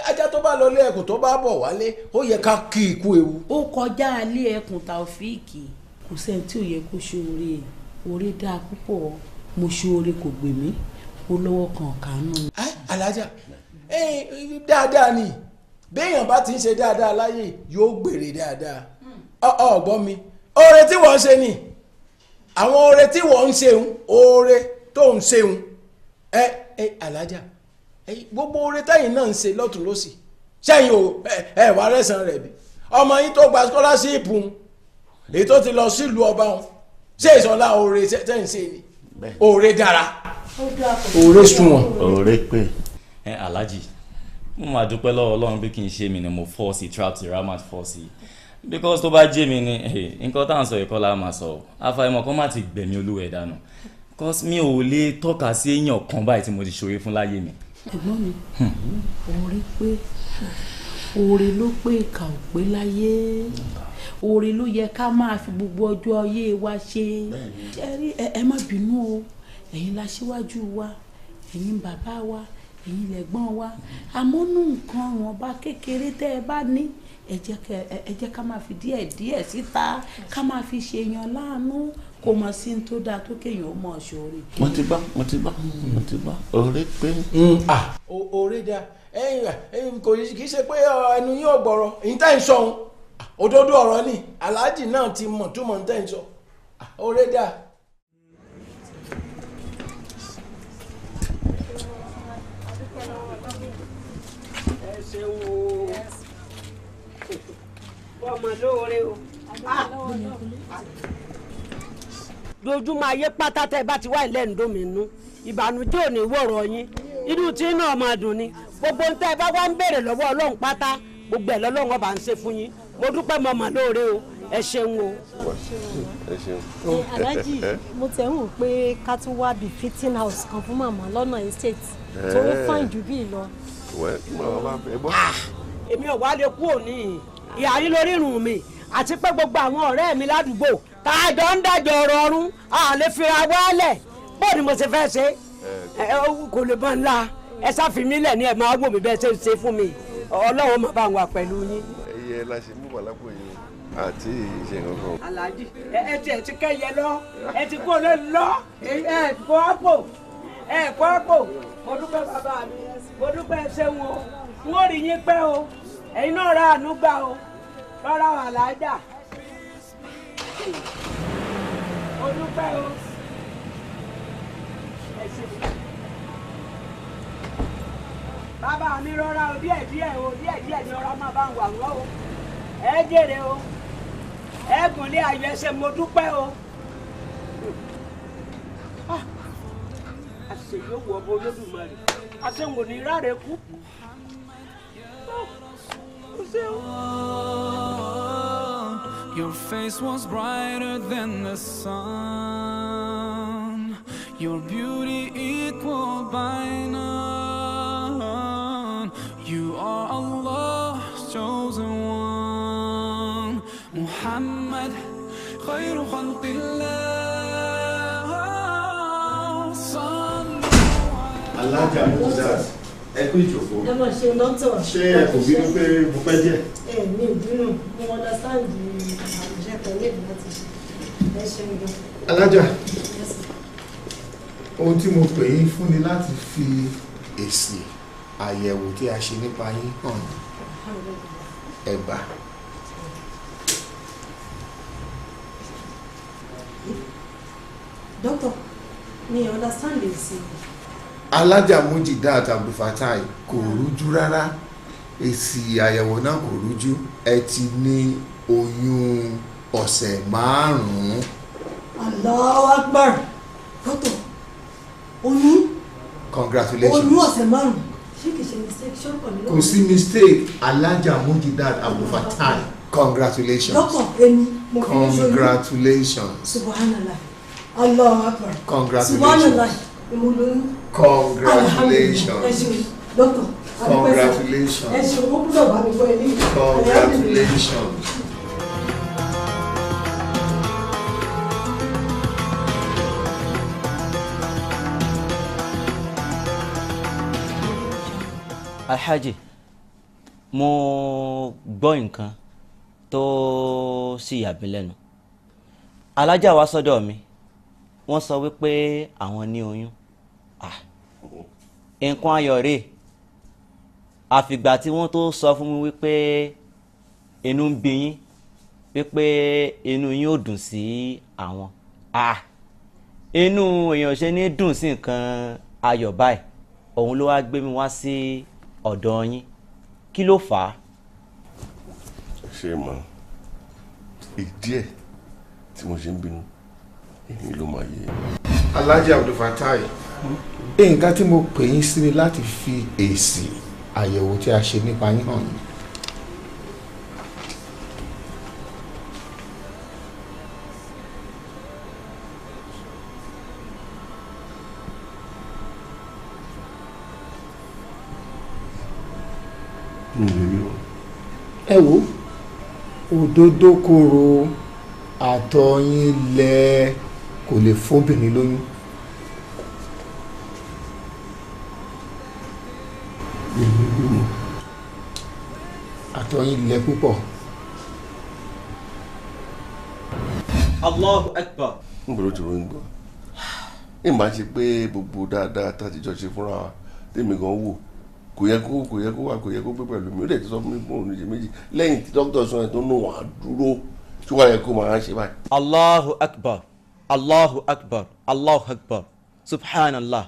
ajá tó bá lọ lé ẹkùn tó bá bọ̀ wálé ó yẹ ká kí ikú ewu. ó kọjá alé ẹkùn Taofíìkì kò sẹ́ni tí ò yẹ kó ṣoore oore dáa púpọ̀ mo ṣoore kò gbè mí ó lọ́wọ́ kan kánú. alájà dáadáa ni béèyàn bá ti ń ṣe dáadáa láyé yóò gbèrè dáadáa ọgbọ́n mi oore tí wọ́n ń ṣe ni àwọn oore tí wọ́n ń ṣeun oore tó ń ṣeun alájà gbogbo oore tẹ́yìn náà ń ṣe lọ́tún lọ́sì sẹ́yìn o wà rẹ̀sán rẹ̀ bí ọmọ yín tó gba scholarship èyí tó ti lọ sílùú ọba wọn ṣé ìsọlá oore tẹ́yìn ṣe ni oore dára oore sunwọ̀n. oore pé. Alhaji mo máa dúpẹ́ lọ́wọ́ Ọlọ́run bí kì í ṣe mi ni mo fọ́ sí trap sí Ramat fọ́ sí because tó bá jẹ́ mi ni nǹkan tá à ń sọ ìkọlá máa sọ àfàìmọ̀ kan má ti gbẹ̀mí olúwẹ̀ dànù because mi ò lè tọ́ka sí èèyàn kan báyìí tí mo ti ṣoore fún láyé mi. ẹ̀gbọ́n mi oore pé oore ló pé ìkà ò pé láyé oore ló yẹ ká máa fi gbogbo ọjọ́ ayé wa ṣe ẹ má bínú o ẹ̀yin la síwájú wa ẹ̀yin bàbá wa ẹ̀yin lẹ̀gbọ́n wa àmọ́ nù nǹkan wọn bá kékeré tẹ́ ẹ bá ní ẹ jẹ́ ká máa fi díẹ̀ síta ká máa fi ṣe èèyàn láàánú kò mọ̀ sí ní tó dáa tó kéèyàn ó mọ̀ ṣoore. mo ti gbọ́ oore pé. oore dáa kò kì í ṣe pé ẹnu yín ò gbọ́rọ̀ èyí tá ì sọ ohun òdodo ọ̀rọ̀ ni Alhaji náà ti mọ̀ tó mọ̀ ní tá ì sọ oore dáa. ọmọ lóore o. dojúmọ́ ayé pátá tẹ́ bá ti wá ìlẹ́nu mi nú ìbànújẹ́ ò ní wọ̀rọ̀ yín inú tí náà máa dùn ni gbogbo ń tẹ́ ẹ bá wá ń béèrè lọ́wọ́ Ọlọ́run pátá gbogbo ẹ̀ lọ́lọ́run ọba ń ṣe fún yín mo dúpẹ́ mọ́ ọmọ lóore o ẹ ṣeun o. Alhaji mo tẹ̀ ń wò pé ká tún wá bí fitting house kan fún màmá lọ́nà estate torí fine jù bí lọ. èmi ò wá lè kú òní ìyá yín lórí irun mi àti pé gbogbo àwọn ọ̀rẹ́ mi ládùúgbò tá a jọ ń dájọ́ ọ̀rọ̀ ọ̀run a lè fira wálẹ̀ bó ni mo ṣe fẹ́ ṣe kò lè bọ́ ńlá ẹ sáfìmí lẹ̀ ní ẹ̀ máa wò mí bẹ́ẹ̀ ṣe ń ṣe fún mi ọlọ́run máa bá wà pẹ̀lú yín. ẹyẹ la ṣe mú wàlápò yìí àti ìṣe nǹkan. Alhaji ẹ ti kẹyẹ lọ ẹ ti kó lé lọ ẹ kó àpò mo dúpẹ́ bàbá mi mo dúpẹ́ ṣéun o n ó rí yín pẹ́ o ẹ̀yin náà ra àánú gbà o lọ́ra Alhaja mo dúpẹ́ o. Bàbá mi rọra o díẹ̀ ni ọ̀rọ̀ máa bá ń wà wọ́n o ẹ jèrè o ẹ gùnlé ayọ̀ ẹsẹ̀ mo dúpẹ́ o. àṣeyọ wọ ọmọ Olódùmarè àṣewò ní ráre kú. Your face was brighter than the sun. Your beauty equal by none. You are Allah's chosen one. Muhammad, khayru khalqillah. Alájà Moses, ẹ kú ìjòkó. Ẹ mọ̀ ṣe dọ́tọ̀. Ṣé ẹ kò bínú pé mo pẹ́ díẹ̀? Mi ò bínú, mo understand àwùjọ pẹ̀lú èdè láti ṣe. Ẹ ṣe ń gbọ́. Alájà, ohun tí mo pè yín fún ni láti fi èsì àyẹ̀wò tí a ṣe nípa yín hàn ẹ gbà. Dọ́tọ̀, mi ò understand èsì. Alájà Mujidat Abdulfatai kò rújú rárá, èsì àyẹ̀wò náà kò rújú, ẹ ti ní oyún ọ̀sẹ̀ 5. Allahu Akbar. Dọ́tọ̀, oyún. Congratulations. Oyún ọ̀sẹ̀ 5. Ṣé kìí ṣe mistake ṣọ́pọ̀ nílò? Kò sí mistake. Alájà Mujidat Abdulfatai, congratulations. Dọ́tọ̀, èmi mo fi ń ṣoyún. Congratulations. Subhanallah. Allahu Akbar. Congratulations. Subhanallah. Ìmúlóyún. Congratulations. Dọ́tọ̀. Congratulations. Ẹ ṣe owó gbọ́dọ̀ bá mi gbọ́ ilé. Congratulations. Alhaji, mo gbọ́ nǹkan tó sì yà mí lẹ́nu. Alájà wá sọ́dọ̀ mi, wọ́n sọ wípé àwọn ní oyún. Nǹkan ayọ̀ rèé, àfìgbà tí wọ́n tó sọ fún mi wípé inú ń bí yín, wípé inú yín ò dùn sí àwọn. Inú èèyàn ṣe ní dùn sí nǹkan ayọ̀ báyìí, òun ló wá gbé mi wá sí ọ̀dọ̀ yín. Kí ló fà á? Ṣé mọ̀ ìdí ẹ̀ tí mo ṣe ń bínú èmi ló máa yé. Alájà Abdulfatai, nǹkan tí mo pè yín sí ni láti fi èsì àyẹ̀wò tí a ṣe nípa yín hàn yín. Ẹ wo òdodo kòrò àtọyín lẹ kò lè fóbìnrin lóyún. Àtọyín lẹ púpọ̀. Allahu Akbar. ń gbọ́dọ̀ tí wọ́n ń gbọ́ ìmọ̀ ṣe pé gbogbo dáadáa tá a ti jọ ṣe fúnra wa tèmi gan wò kò yẹ kó wà kò yẹ kó pé pẹ̀lú mi ó dẹ̀ ti sọ fún mi pé òun ṣe méjì lẹ́yìn tí dókítà sọ yẹn tó nù wọ́n á dúró tí wọ́n yẹ kó máa ṣe báyìí. Allahu Akbar, Allahu Akbar, Allahu Akbar, Subhanallah.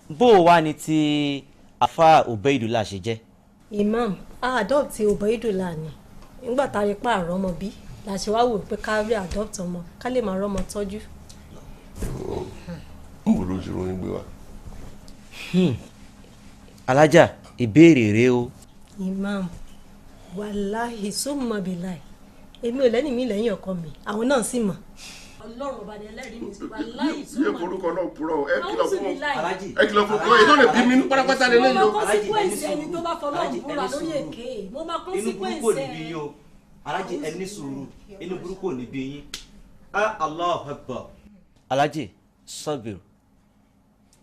Bó o wá ní ti afa Ubaydullah ṣe jẹ́? Imam, adopt Ubaydullah ni nígbà tá a rí pa àrọ́mọ bí la ṣe wá wò pé ká rí adopt ọmọ ká lè máa rọ́mọ tọ́jú. ń bò ló ṣe ròyìn gbé wa. Alájà, ìbéèrè rèé o. Imam, wàláhì summa billahi èmi ò lẹ́ni mi lẹ́yìn ọkọ mi àwọn náà sì mọ̀ Ọlọ́run ọba ni ẹlẹ́rìí mi ti wà láì yé forúkọ náà purọ́ ẹ kìlọ̀ fún wọn Aláàjì. ẹ kìlọ̀ fún wọn èyí tó lè bí mi ní pátápátá lé lẹ́yìn o. mo máa consequence ẹni tó bá fọlọ́run búra lórí èké mo máa consequence ẹ. Aláàjì ẹ ní sùúrù inú burúkú ò ní bí yín. Allahu Akbar. Aláàjì sọ́bìrì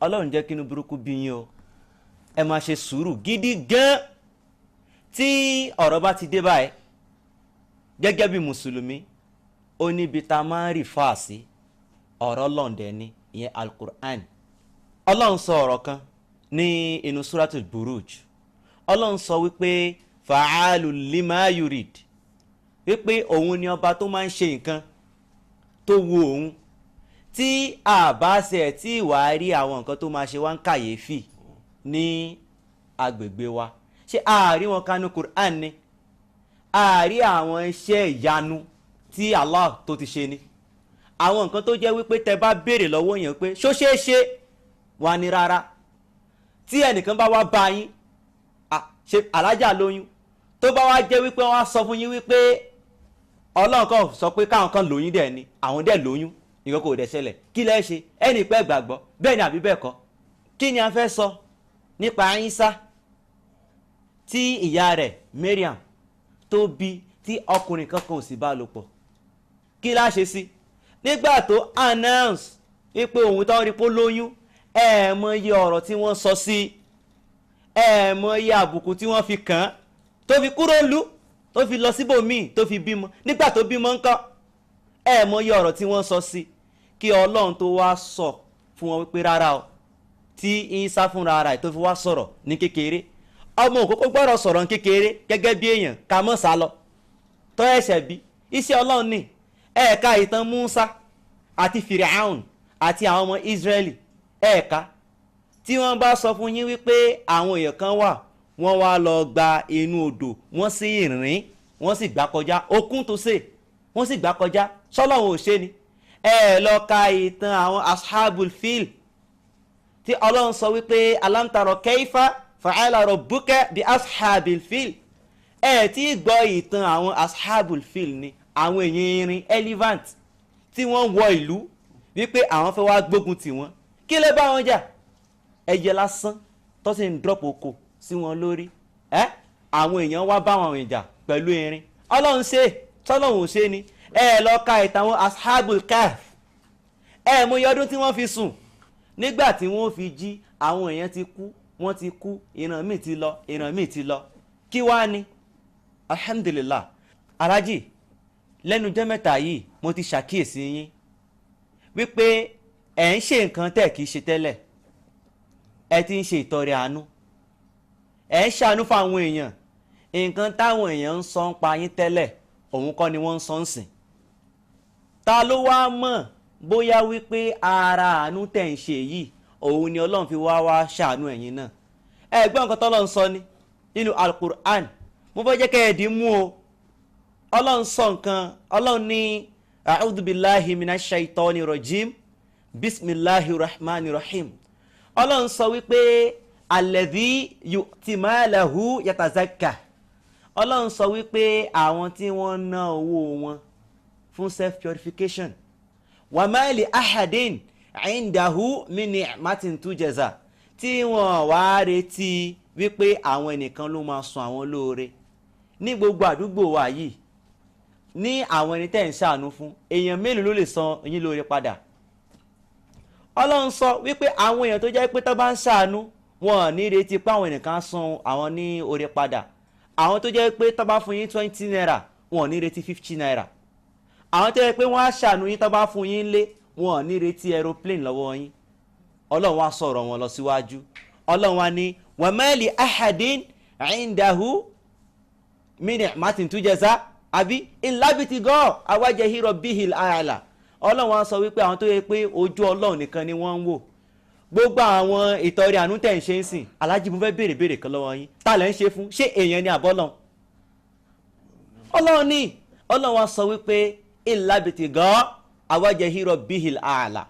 Ọlọ́run jẹ́ kí inú burúkú bí yín o ẹ máa ṣe sùúrù gidi gan tí ọ̀rọ̀ bá ti dé báyìí gẹ́gẹ́ bí mùsùlùmí ó níbi tá a máa ń rí fáàsì ọ̀rọ̀ lọ́ndẹ̀ ni ìyẹn alukur'an Ọlọ́run sọ ọ̀rọ̀ kan ní inú suratul buruj Ọlọ́run sọ wípé fa'alu lima yurid wípé òun ni ọba tó máa ń ṣe nǹkan tó wu òun tí àbáṣe tí ìwà rí àwọn nǹkan tó máa ṣe wá ń kàyéfì ní agbègbè wa ṣé àárí wọn kánú Qur'an ni àárí àwọn iṣẹ́ ìyanu tí Allah tó ti ṣe ni àwọn nǹkan tó jẹ́ wípé tẹ bá béèrè lọ́wọ́ yẹn pé ṣó ṣeé ṣe wà ní rárá tí ẹnìkan bá wá bá yín ṣe alájà lóyún tó bá wá jẹ́ wípé wọ́n á sọ fún yín wípé Ọlọ́run kan sọ pé káwọn kan lóyún dẹ̀ ni àwọn dẹ̀ lóyún nǹkan kò dẹ̀ ṣẹlẹ̀ kí lẹ́ ṣe ẹnì pẹ́ gbàgbọ́ bẹ́ẹ̀ ni àbí bẹ́ẹ̀ kọ́ kí ni a fẹ́ sọ nípa Ìsá tí ìyá rẹ̀ Mariam tó bí tí ọkùnrin kankan ò sì bá lò pọ̀ kí la ṣe sí nígbà tó announce wípé òun tó rí pé lóyún ẹ mọ iye ọ̀rọ̀ tí wọ́n sọ sí ẹ mọ iye àbùkù tí wọ́n fi kàn án tó fi kúrò lú tó fi lọ síbòmíì tó fi bímọ nígbà tó bímọ ńkọ́ ẹ mọ iye ọ̀rọ̀ tí wọ́n sọ sí kí Ọlọ́run tó wá sọ fún wọn wípé rárá o tí Ìsá fúnra ara ẹ̀ tó fi wá sọ̀rọ̀ ní kékeré ọmọ òkókó gbọ́dọ̀ sọ̀rọ̀ ní kékeré gẹ́gẹ́ bí èèyàn ká mọ̀ sá lọ tó ẹ̀ṣẹ̀ bí iṣẹ́ Ọlọ́run ní ẹ̀ẹ̀ka ìtàn Musa àti Firaun àti àwọn ọmọ Israẹli ẹ̀ẹ̀ka tí wọ́n bá sọ fún yín wípé àwọn èèyàn kan wà wọ́n wá lọ gba inú odò wọ́n sì rìn wọ́n sì gbà kọjá okùn tó sè wọ́n sì gbà kọjá sọ́lọ́run ò ṣe ni ẹ lọ ka ìtàn àwọn ashabul fil tí Ọlọ́run sọ wípé alam tara kayfa fa'ala rabbuka bi ashabil fil ẹ tí gbọ́ ìtàn àwọn ashabul fil ni àwọn èèyàn irin elephant tí wọ́n wọ ìlú wípé àwọn fẹ́ wá gbógun tì wọ́n kí lè bá wọn jà ẹyẹ lásán tó sì ń drop oko sí wọn lórí àwọn èèyàn wá bá wọn jà pẹ̀lú irin Ọlọ́run ṣe tọ́lọ́run ò ṣe ni ẹ lọ ka ìtàn àwọn ashabul kahf ẹ mọ iye ọdún tí wọ́n fi sùn nígbà tí wọ́n fi jí àwọn èèyàn ti kú wọ́n ti kú ìran míì ti lọ ìran míì ti lọ kí wá ni alhamdulillah alájì lẹ́nu jẹ́ mẹ́ta yìí mo ti ṣàkíyèsí yín wípé ẹ̀ ń ṣe nǹkan tẹ̀ kìí ṣe tẹ́lẹ̀ ẹ ti ń ṣe ìtọrẹ àánú ẹ̀ ń ṣàánú fáwọn èèyàn nǹkan táwọn èèyàn ń sọ ń pa yín tẹ́lẹ̀ òun kọ́ ni wọ́n ń sọ ń sìn ta ló wá mọ̀ bóyá wípé ara àánú tẹ̀ ń ṣe yìí òun ni Ọlọ́run fi wá ṣàánú ẹ̀yin náà ẹ gbọ́ nǹkan tọ́lọ́run sọ ni nínú Al-Qur'an mo fẹ́ jẹ́ kẹ́ ẹ̀ dín mú o Ọlọ́run sọ nǹkan Ọlọ́run ní a'udhu billahi minash shaitani rajim bismillahir rahmanir rahim Ọlọ́run sọ wípé alladhi yu'ti malahu yatazakka Ọlọ́run sọ wípé àwọn tí wọ́n ná owó wọn fún self purification wa ma li ahadin indahu min ni'matin tujza tí wọ́n wá retí wípé àwọn ẹnìkan ló máa san àwọn lóore ní gbogbo àdúgbò wa yìí ní àwọn ẹni tẹ́ ń ṣàánú fún èèyàn mélòó ló lè san yín lóore padà Ọlọ́run sọ wípé àwọn èèyàn tó jẹ́ pé tó bá ń ṣàánú wọn ò ní retí pé àwọn ẹnìkan san àwọn ní oore padà àwọn tó jẹ́ pé tó bá fún yín 20 naira wọn ò ní retí 50 naira àwọn tó jẹ́ pé wọ́n á ṣàánú yín tó bá fún yín lé wọn ò ní retí aeroplane lọ́wọ́ yín Ọlọ́run wá sọ̀rọ̀ wọn lọ síwájú Ọlọ́run wá ní wa ma li ahadin indahu min ni'matin tujza àbí ìlábìtìgọ́ awájẹhí rabbihil a'la Ọlọ́run wá sọ wípé àwọn tó yẹ pé ojú Ọlọ́run nìkan ni wọ́n ń wò gbogbo àwọn ìtọrẹ àánú tẹ̀ ń ṣe ń sìn alájí mo fẹ́ béèrè kan lọ́wọ́ yín ta lẹ́ ń ṣe fún ṣé èèyàn ni àbọ́lọ́run Ọlọ́run ní Ọlọ́run wá sọ wípé ìlábìtìgọ́ awájẹhí rabbihil a'la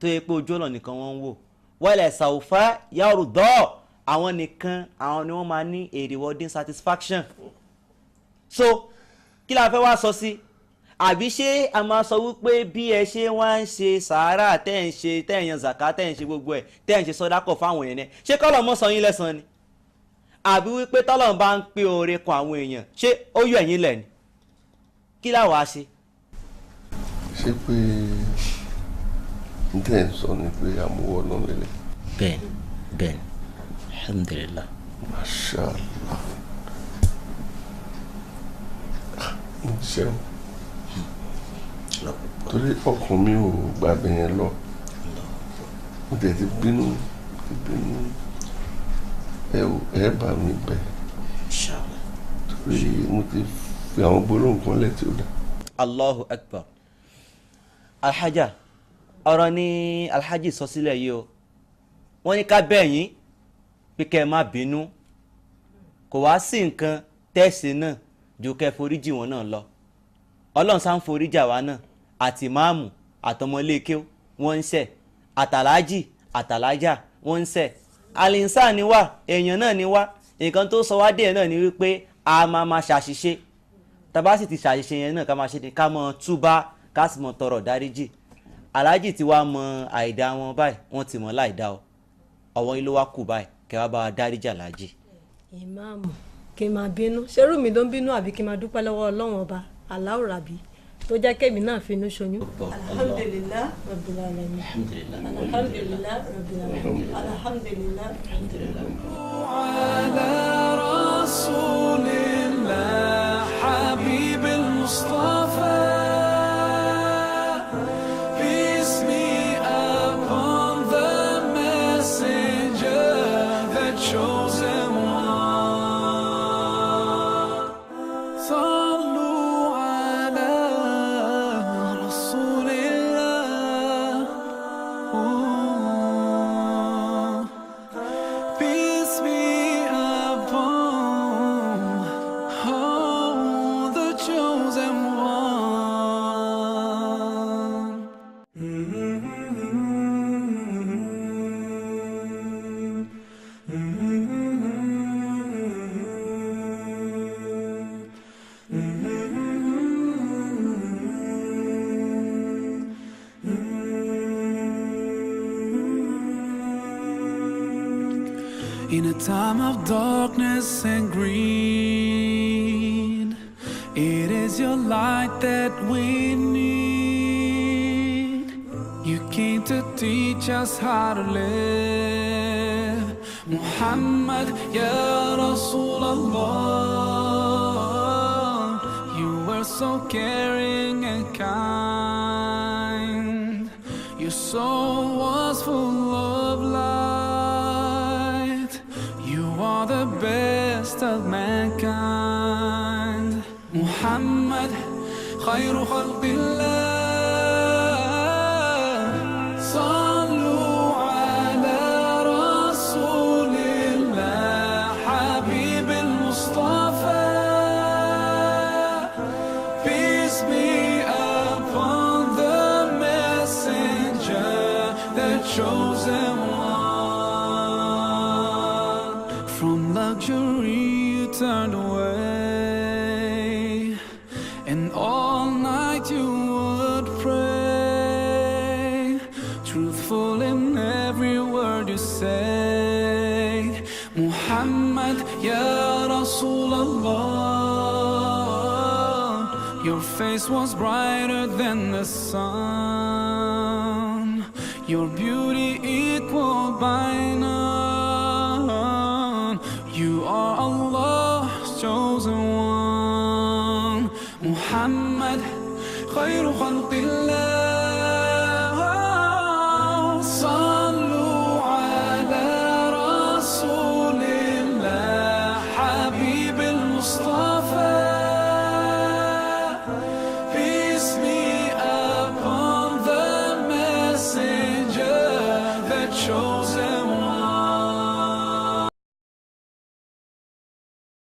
tó yẹ pé ojú Ọlọ́run nìkan wọ́n ń wò wala sawfa yarda àwọn nìkan àwọn ni wọ́n máa ní a rewarding satisfaction so kí la fẹ́ wá sọ sí àbí ṣé a máa sọ wípé bí ẹ ṣe wá ń ṣe sàárà tẹ́ ń ṣe tẹ́ ń yan zàká tẹ́ ń ṣe gbogbo ẹ̀ tẹ́ ń ṣe sọ́dákọ̀ fáwọn èèyàn ẹ̀ ṣé kọ́lọ̀ mọ́ sọ yín lẹ́san ni àbí wípé tọ́lọ̀ bá ń pé oore kan àwọn èèyàn ṣé ó yọ ẹ̀yìn lẹ̀ ni kí láwàá ṣe. ṣé pé n tẹ́ ń sọ ni pé àmúwọ́ náà lélẹ̀. bẹ́ẹ̀ni bẹ́ẹ̀ni alhamdulillah. mashallah mo ṣeun torí ọkàn mi ò gbàgbé yẹn lọ mo tẹ̀ ti bínú ẹ bá mi bẹ̀ torí mo ti fi àwọn gbólóhùn kan lẹ̀ tí ó dá. Allahu akbar. Alhaja ọ̀rọ̀ ni alhaji sọ sílẹ̀ yìí o wọ́n ní ká bẹ̀ yín pé kẹ́ ẹ má bínú kò wá sí nǹkan tẹ́sí náà ju kẹ́ foríjì wọn náà lọ ọlọ́run sá ń foríjà wa náà àti máàmù àtọmọléèké wọ́n ń ṣẹ̀ àtàlájì àtàlájà wọ́n ń ṣẹ̀ àlìǹsà ni wá èèyàn náà ni wá nǹkan tó sọ wá dé náà ni wípé a máa ṣàṣìṣe tàbá sì ti ṣàṣìṣe yẹn náà ká máa ṣe ká mọ túbá ká sì mọ tọrọ dáríjì aláàjì tí wàá mọ àìdá wọn báyìí wọ́n ti mọ láìdá o ọwọ́ yín ló wá kù báyìí kẹ́ wá bá wa dáríjì aláàjì. ìmáàmù kí n máa bínú ṣerú mi ló ń bínú àbí kí n máa dúpẹ́ lọ́wọ́ ọlọ́run ọba Allahu Rabbi tó jẹ́ kémi náà finú ṣoyún. alhamdulillah rabbil alamin alhamdulillah rabbil alamin alhamdulillah rabbil alamin. ala rasulillah habibil mustafa peace be upon the messenger that chosen In a time of darkness and greed, it is your light that we need. You came to teach us how to live. Muhammad, Ya Rasulallah, you were so caring and kind. Your soul was full of light. The best of mankind. Muhammad, khayru khalqillah. Sallu ala rasulillah, habibil mustafa. Peace be upon the messenger, the chosen one. Luxury you turned away, and all night you would pray, truthful in every word you say. Muhammad, Ya Rasulallah, your face was brighter than the sun, your beauty equal by none. You are Allah's chosen one. Muhammad, khayru khalqillah.